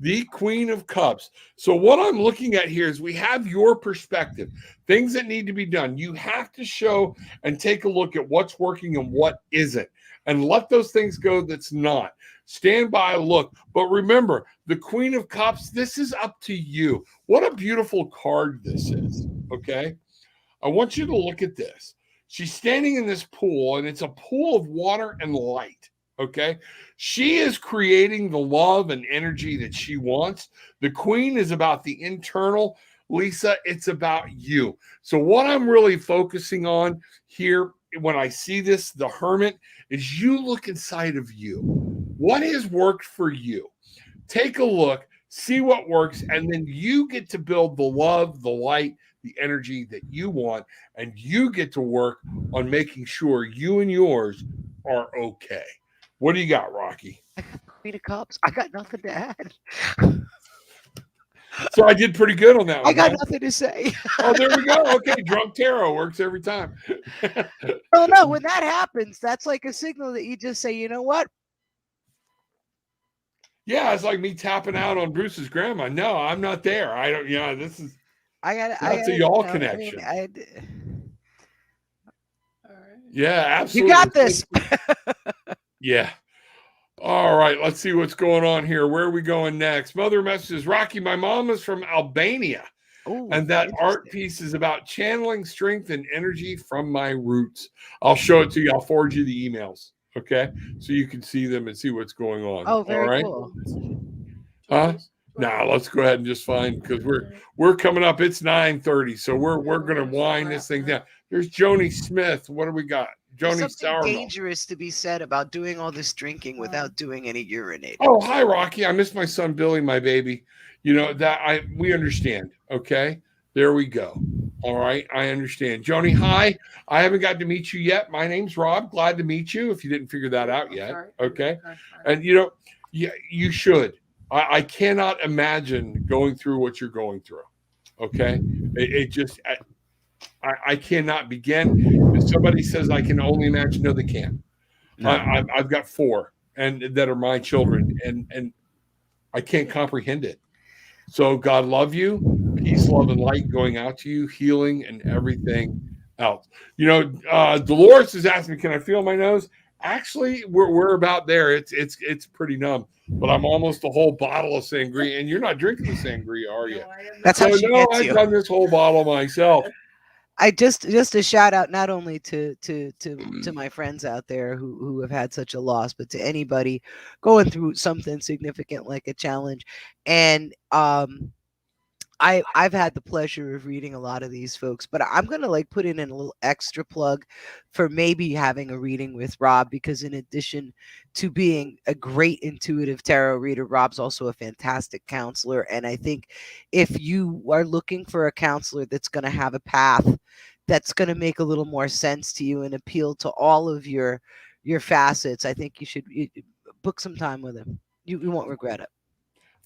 S1: The Queen of Cups. So what I'm looking at here is we have your perspective, things that need to be done. You have to show and take a look at what's working and what isn't, and let those things go that's not. Stand by, look. But remember, the Queen of Cups, this is up to you. What a beautiful card this is, okay? I want you to look at this. She's standing in this pool, and it's a pool of water and light, okay? She is creating the love and energy that she wants. The Queen is about the internal. Lisa, it's about you. So what I'm really focusing on here when I see this, the Hermit, is you look inside of you. What has worked for you? Take a look, see what works, and then you get to build the love, the light, the energy that you want, and you get to work on making sure you and yours are okay. What do you got, Rocky?
S2: Queen of Cups. I got nothing to add.
S1: So I did pretty good on that one.
S2: I got nothing to say.
S1: Oh, there we go. Okay, drunk tarot works every time.
S2: Oh no, when that happens, that's like a signal that you just say, you know what?
S1: Yeah, it's like me tapping out on Bruce's grandma. No, I'm not there. I don't. Yeah, this is. That's a y'all connection.
S3: All right.
S1: Yeah, absolutely.
S2: You got this.
S1: Yeah. All right, let's see what's going on here. Where are we going next? Mother messages, Rocky, my mom is from Albania.
S2: Ooh,
S1: and that art piece is about channeling strength and energy from my roots. I'll show it to you. I'll forward you the emails. Okay. So you can see them and see what's going on.
S2: Oh, very
S1: cool.
S2: Huh?
S1: Now let's go ahead and just find, because we're coming up. It's 9:30. So we're gonna wind this thing down. There's Joni Smith. What do we got? Joni Sourmouth.
S2: Dangerous to be said about doing all this drinking without doing any urinating.
S1: Oh, hi, Rocky. I miss my son Billy, my baby. You know that we understand. Okay, there we go. All right, I understand. Joni, hi. I haven't got to meet you yet. My name's Rob. Glad to meet you. If you didn't figure that out yet, okay. And Yeah, you should. I cannot imagine going through what you're going through. Okay, it just I cannot begin. If somebody says I can only imagine, no, they can't.
S2: No.
S1: I've got four, and that are my children, and I can't comprehend it. So God love you, peace, love, and light going out to you, healing and everything else. Dolores is asking me, can I feel my nose? Actually, we're about there. It's pretty numb, but I'm almost a whole bottle of sangria, and you're not drinking the sangria, are you?
S3: No, I am
S2: That's
S3: not.
S2: how
S1: So
S2: she
S1: no,
S2: gets
S1: I've
S2: you.
S1: done this whole bottle myself.
S2: I just a shout out not only to my friends out there who have had such a loss, but to anybody going through something significant like a challenge. And I've had the pleasure of reading a lot of these folks, but I'm gonna like put in a little extra plug for maybe having a reading with Rob, because in addition to being a great intuitive tarot reader, Rob's also a fantastic counselor. And I think if you are looking for a counselor that's gonna have a path that's gonna make a little more sense to you and appeal to all of your facets, I think you should book some time with him. You won't regret it.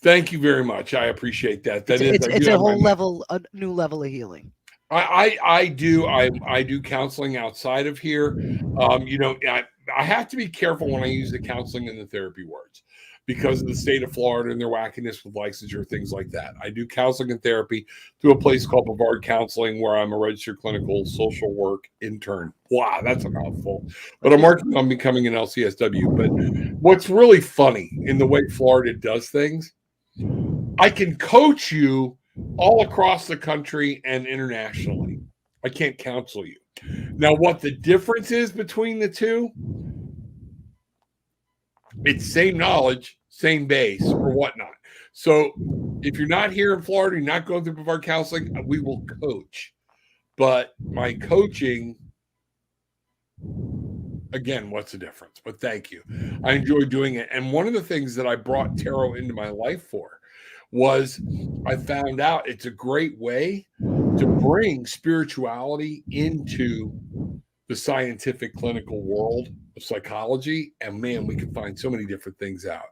S1: Thank you very much. I appreciate that.
S2: It's
S1: That is,
S2: it's
S1: I
S2: it's
S1: do
S2: a
S1: have my
S2: whole level, a new level of healing.
S1: I do counseling outside of here. I have to be careful when I use the counseling and the therapy words because of the state of Florida and their wackiness with licensure, things like that. I do counseling and therapy through a place called Bavard Counseling, where I'm a registered clinical social work intern. Wow, that's a mouthful. But I'm working on becoming an LCSW. But what's really funny in the way Florida does things, I can coach you all across the country and internationally. I can't counsel you. Now, what the difference is between the two, it's same knowledge, same base, or whatnot. So if you're not here in Florida, you're not going through our counseling, we will coach. But my coaching, again, what's the difference? But thank you. I enjoy doing it. And one of the things that I brought tarot into my life for was I found out it's a great way to bring spirituality into the scientific clinical world of psychology. And man, we can find so many different things out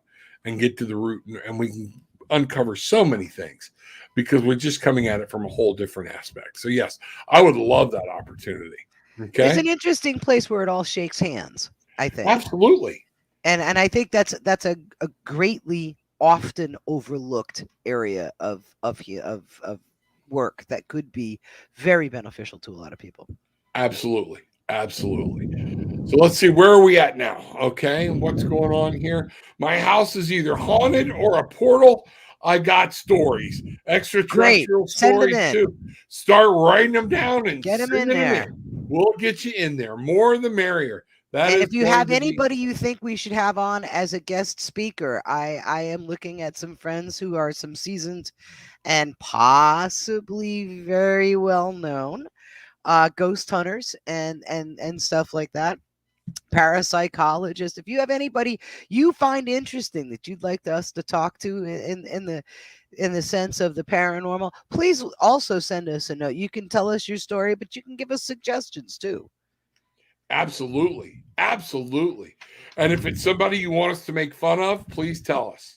S1: and get to the root, and we can uncover so many things because we're just coming at it from a whole different aspect. So yes, I would love that opportunity.
S2: It's
S1: Okay.
S2: an interesting place where it all shakes hands, I think.
S1: Absolutely.
S2: And I think that's a greatly often overlooked area of work that could be very beneficial to a lot of people.
S1: Absolutely. Absolutely. So let's see, where are we at now? Okay, what's going on here? My house is either haunted or a portal. I got stories,
S2: Great.
S1: extraterrestrial
S2: Send them
S1: stories
S2: in.
S1: too. Start writing them down and
S2: Get them in
S1: sending them
S2: there.
S1: in. We'll get you in there. More the merrier. That
S2: And
S1: is
S2: if you
S1: going
S2: have
S1: to be
S2: anybody you think we should have on as a guest speaker, I am looking at some friends who are some seasoned and possibly very well known ghost hunters and stuff like that. Parapsychologist. If you have anybody you find interesting that you'd like us to talk to in the sense of the paranormal, please also send us a note. You can tell us your story, but you can give us suggestions too.
S1: absolutely, absolutely. And if it's somebody you want us to make fun of, please tell us.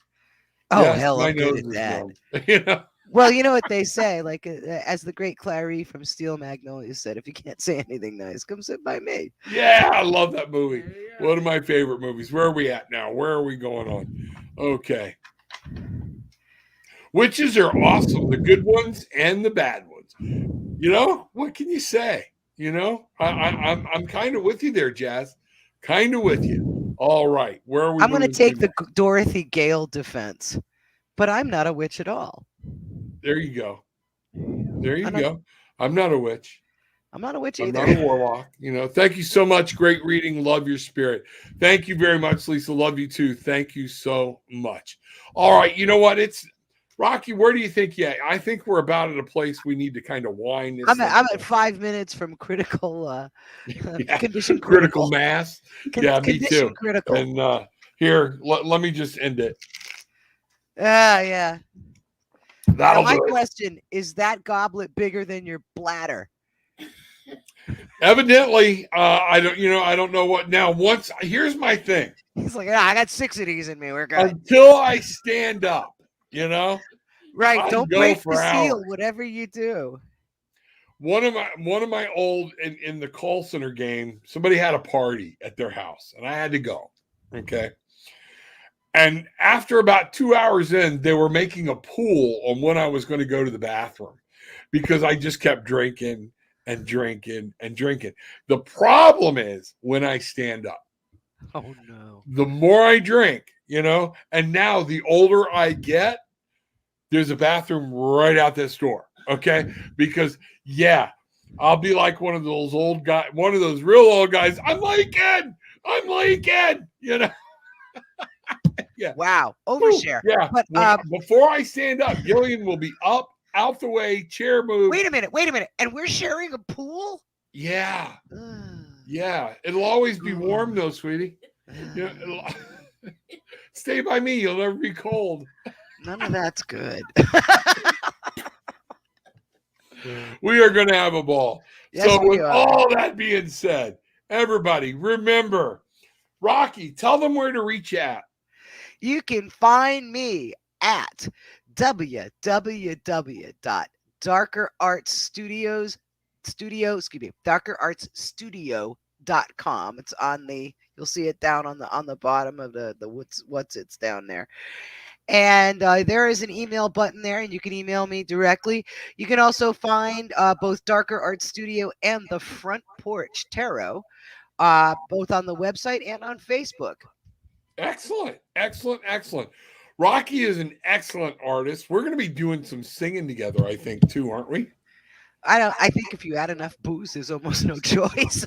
S2: Oh
S1: Yes,
S2: hell,
S1: my
S2: I'm good
S1: nose
S2: at
S1: is
S2: that.
S1: numb. You know?
S2: Well, you know what they say, like as the great Clary from Steel Magnolias said, if you can't say anything nice, come sit by me.
S1: Yeah, I love that movie.
S3: There you go.
S1: One of my favorite movies. Where are we at now? Where are we going on? Okay. Witches are awesome, the good ones and the bad ones. What can you say? I'm kind of with you there, Jazz. Kind of with you. All right. Where are we
S2: I'm going to
S1: moving to
S2: take the
S1: next?
S2: Dorothy Gale defense, but I'm not a witch at all.
S1: There you go. There you
S2: I'm not,
S1: go. I'm not a witch.
S2: I'm not a witch
S1: I'm
S2: either.
S1: not a warlock. Thank you so much. Great reading. Love your spirit. Thank you very much, Lisa. Love you too. Thank you so much. All right. You know what? It's Rocky. Where do you think? Yeah, I think we're about at a place we need to kind of wind this.
S2: I'm at 5 minutes from critical
S1: Yeah,
S2: condition
S1: critical
S2: critical.
S1: mass. Yeah, me
S2: Condition
S1: too.
S2: critical.
S1: And here, let me just end it.
S2: Yeah. Now
S1: That'll
S2: my
S1: do it.
S2: question is, that goblet bigger than your bladder?
S1: Evidently, I don't know what now. Here's my thing.
S2: He's like, I got 6 of these in me. We're good.
S1: Until I stand up,
S2: Right.
S1: I
S2: Don't
S1: go
S2: break
S1: for
S2: the seal,
S1: hours.
S2: whatever you do.
S1: One of my old in the call center game, somebody had a party at their house, and I had to go. Okay. And after about 2 hours in, they were making a pool on when I was going to go to the bathroom because I just kept drinking and drinking and drinking. The problem is when I stand up,
S2: Oh no.
S1: the more I drink, and now the older I get, there's a bathroom right out this door. Okay. Because, I'll be like one of those old guys, one of those real old guys. I'm leaking. Yeah.
S2: Wow. Overshare.
S1: Yeah.
S2: But
S1: Before I stand up, Gillian will be up, out the way, chair move.
S2: wait a minute. And we're sharing a pool?
S1: Yeah.
S2: Ugh.
S1: Yeah. It'll always be warm though, sweetie. Stay by me. You'll never be cold.
S2: None of that's good.
S1: We are going to have a ball.
S2: Yes,
S1: so
S2: we
S1: with
S2: are.
S1: all that being said, everybody remember, Rocky, tell them where to reach at.
S2: You can find me at darkerartsstudio.com. It's on you'll see it down on the bottom of the what's it's down there. And there is an email button there, and you can email me directly. You can also find both Darker Art Studio and the Front Porch Tarot, both on the website and on Facebook.
S1: Excellent. Rocky is an excellent artist. We're going to be doing some singing together, I think, too, aren't we?
S2: I think if you add enough booze, there's almost no choice.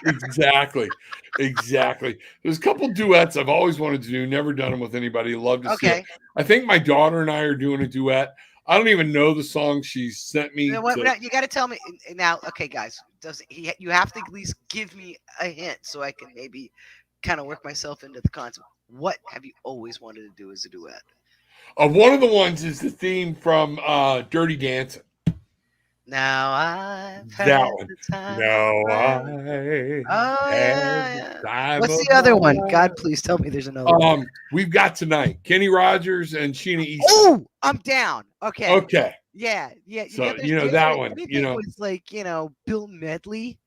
S1: Exactly. There's a couple duets I've always wanted to do, never done them with anybody. Love to see it. I think my daughter and I are doing a duet. I don't even know the song she sent me.
S2: You got to tell me now. Okay, guys, you have to at least give me a hint so I can maybe kind of work myself into the concept. What have you always wanted to do as a duet?
S1: One of the ones is the theme from Dirty Dancing.
S2: Now I've had
S1: that one.
S2: the time. What's the other one? God, please tell me there's another one.
S1: We've got Tonight. Kenny Rogers and Sheena Easton.
S2: Oh, I'm down. Okay. Yeah.
S1: So that one.
S2: Was like Bill Medley.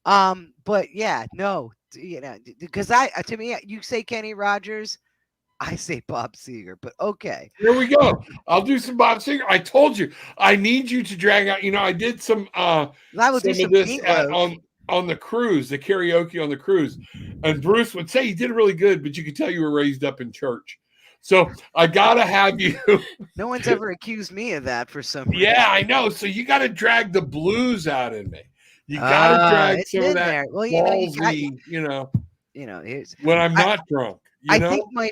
S2: But yeah, no, because to me, you say Kenny Rogers, I say Bob Seger, but okay.
S1: Here we go. I'll do some Bob Seger. I told you, I need you to drag out. I did some
S2: I will do some
S1: of this on the cruise, the karaoke on the cruise, and Bruce would say you did really good, but you could tell you were raised up in church. So I gotta have you.
S2: No one's ever accused me of that for some reason.
S1: Yeah, I know. So you got to drag the blues out in me. You got to drag some of that ballsy,
S2: here's
S1: when I'm not drunk.
S2: I think my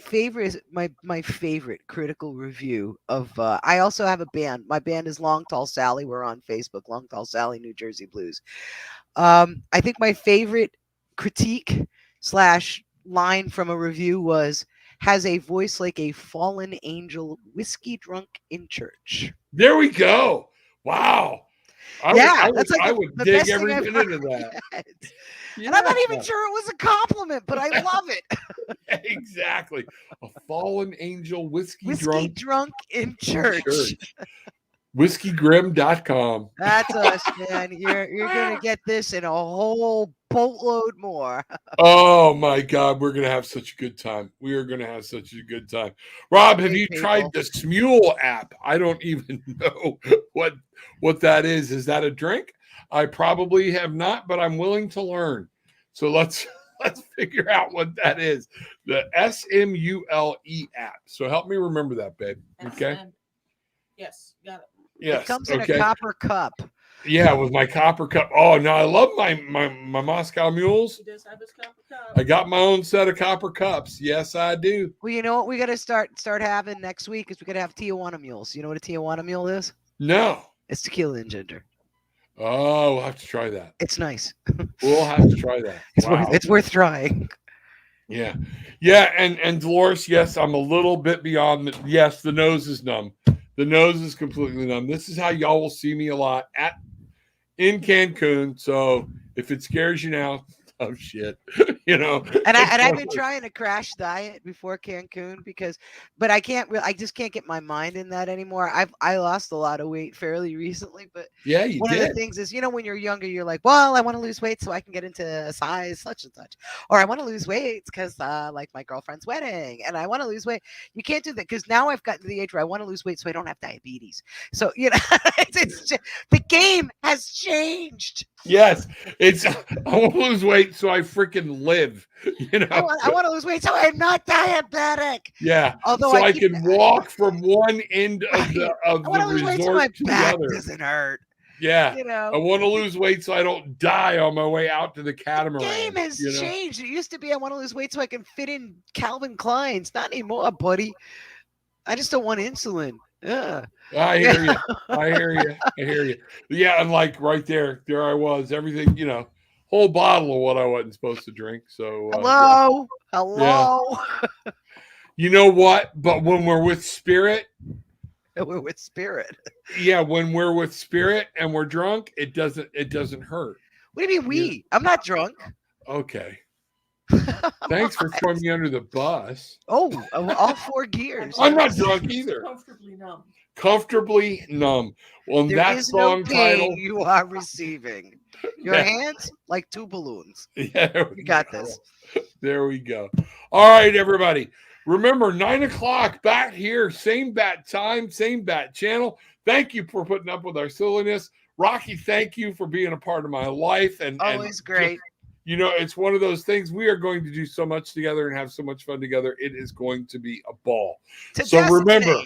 S2: favorite critical review of I also have a band. My band is Long Tall Sally. We're on Facebook, Long Tall Sally, New Jersey Blues. I think my favorite critique / line from a review was, has a voice like a fallen angel, whiskey drunk in church.
S1: There we go. Wow. I would dig every minute of that.
S2: Yeah. And I'm not even sure it was a compliment, but I love it.
S1: Exactly. A fallen angel, whiskey
S2: drunk in church.
S1: WhiskeyGrim.com.
S2: That's us, man. You're gonna get this and a whole boatload more.
S1: Oh my God, we're gonna have such a good time. We are gonna have such a good time. Rob, have you tried the Smule app? I don't even know what that is. Is that a drink? I probably have not, but I'm willing to learn. So let's figure out what that is. The SMULE app. So help me remember that, babe. Okay.
S3: Yes, got it.
S1: Yes.
S2: It comes in a copper cup.
S1: Yeah, with my copper cup. Oh no, I love my Moscow mules.
S3: He does have his copper cup.
S1: I got my own set of copper cups. Yes, I do.
S2: Well, you know what we got to start having next week is we got to have Tijuana mules. You know what a Tijuana mule is?
S1: No.
S2: It's tequila and ginger.
S1: Oh, we'll have to try that.
S2: It's nice.
S1: We'll have to try that.
S2: It's worth trying.
S1: Yeah. And Dolores, yes, I'm a little bit beyond. Yes, the nose is numb. The nose is completely numb. This is how y'all will see me a lot at in Cancun. So if it scares you now, oh shit, you know.
S2: And I've been trying to crash diet before Cancun but I can't I just can't get my mind in that anymore. I lost a lot of weight fairly recently, but
S1: Yeah, you
S2: one of the
S1: did.
S2: things is, when you're younger, you're like, well, I want to lose weight so I can get into a size such and such, or I want to lose weight because like my girlfriend's wedding, and I want to lose weight. You can't do that because now I've gotten to the age where I want to lose weight so I don't have diabetes. So the game has changed.
S1: Yes, it's. I want to lose weight so I freaking live. You know,
S2: I want to lose weight so I'm not diabetic.
S1: yeah.
S2: Although
S1: So I
S2: keep,
S1: can walk from one end of
S2: right.
S1: the
S2: I want to lose weight so my
S1: resort to the
S2: back
S1: other.
S2: doesn't hurt.
S1: Yeah,
S2: You know,
S1: I want to lose weight so I don't die on my way out to the catamaran.
S2: game has changed. It used to be I want to lose weight so I can fit in Calvin Klein's. Not anymore, buddy. I just don't want insulin. Ugh.
S1: I hear you. I hear you. I hear you. Yeah, and like right there I was. Everything, whole bottle of what I wasn't supposed to drink. So
S2: hello.
S1: Yeah. You know what? But when we're with spirit,
S2: we're with spirit.
S1: Yeah, when we're with spirit and we're drunk, it doesn't hurt.
S2: What do you mean we? Yeah. I'm not drunk.
S1: Okay. Thanks for throwing me under the bus.
S2: Oh, all 4 gears.
S1: I'm not drunk either.
S3: Comfortably numb.
S1: Comfortably numb. Well,
S2: there
S1: that
S2: is
S1: song
S2: no pain
S1: title
S2: you are receiving. Your hands like 2 balloons.
S1: Yeah,
S2: you got this.
S1: There we go. All right, everybody. Remember, 9:00 back here, same bat time, same bat channel. Thank you for putting up with our silliness. Rocky, thank you for being a part of my life. And
S2: always great.
S1: It's one of those things. We are going to do so much together and have so much fun together. It is going to be a ball. So remember,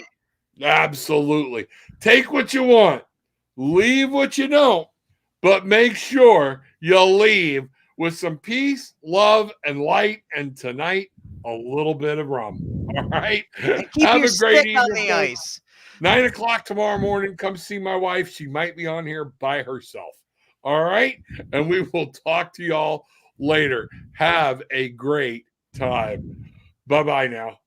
S1: absolutely, take what you want, leave what you don't, but make sure you leave with some peace, love, and light. And tonight, a little bit of rum. All right.
S2: And keep have a great evening on the ice.
S1: 9:00 tomorrow morning. Come see my wife. She might be on here by herself. All right. And we will talk to y'all later. Have a great time. Bye-bye now.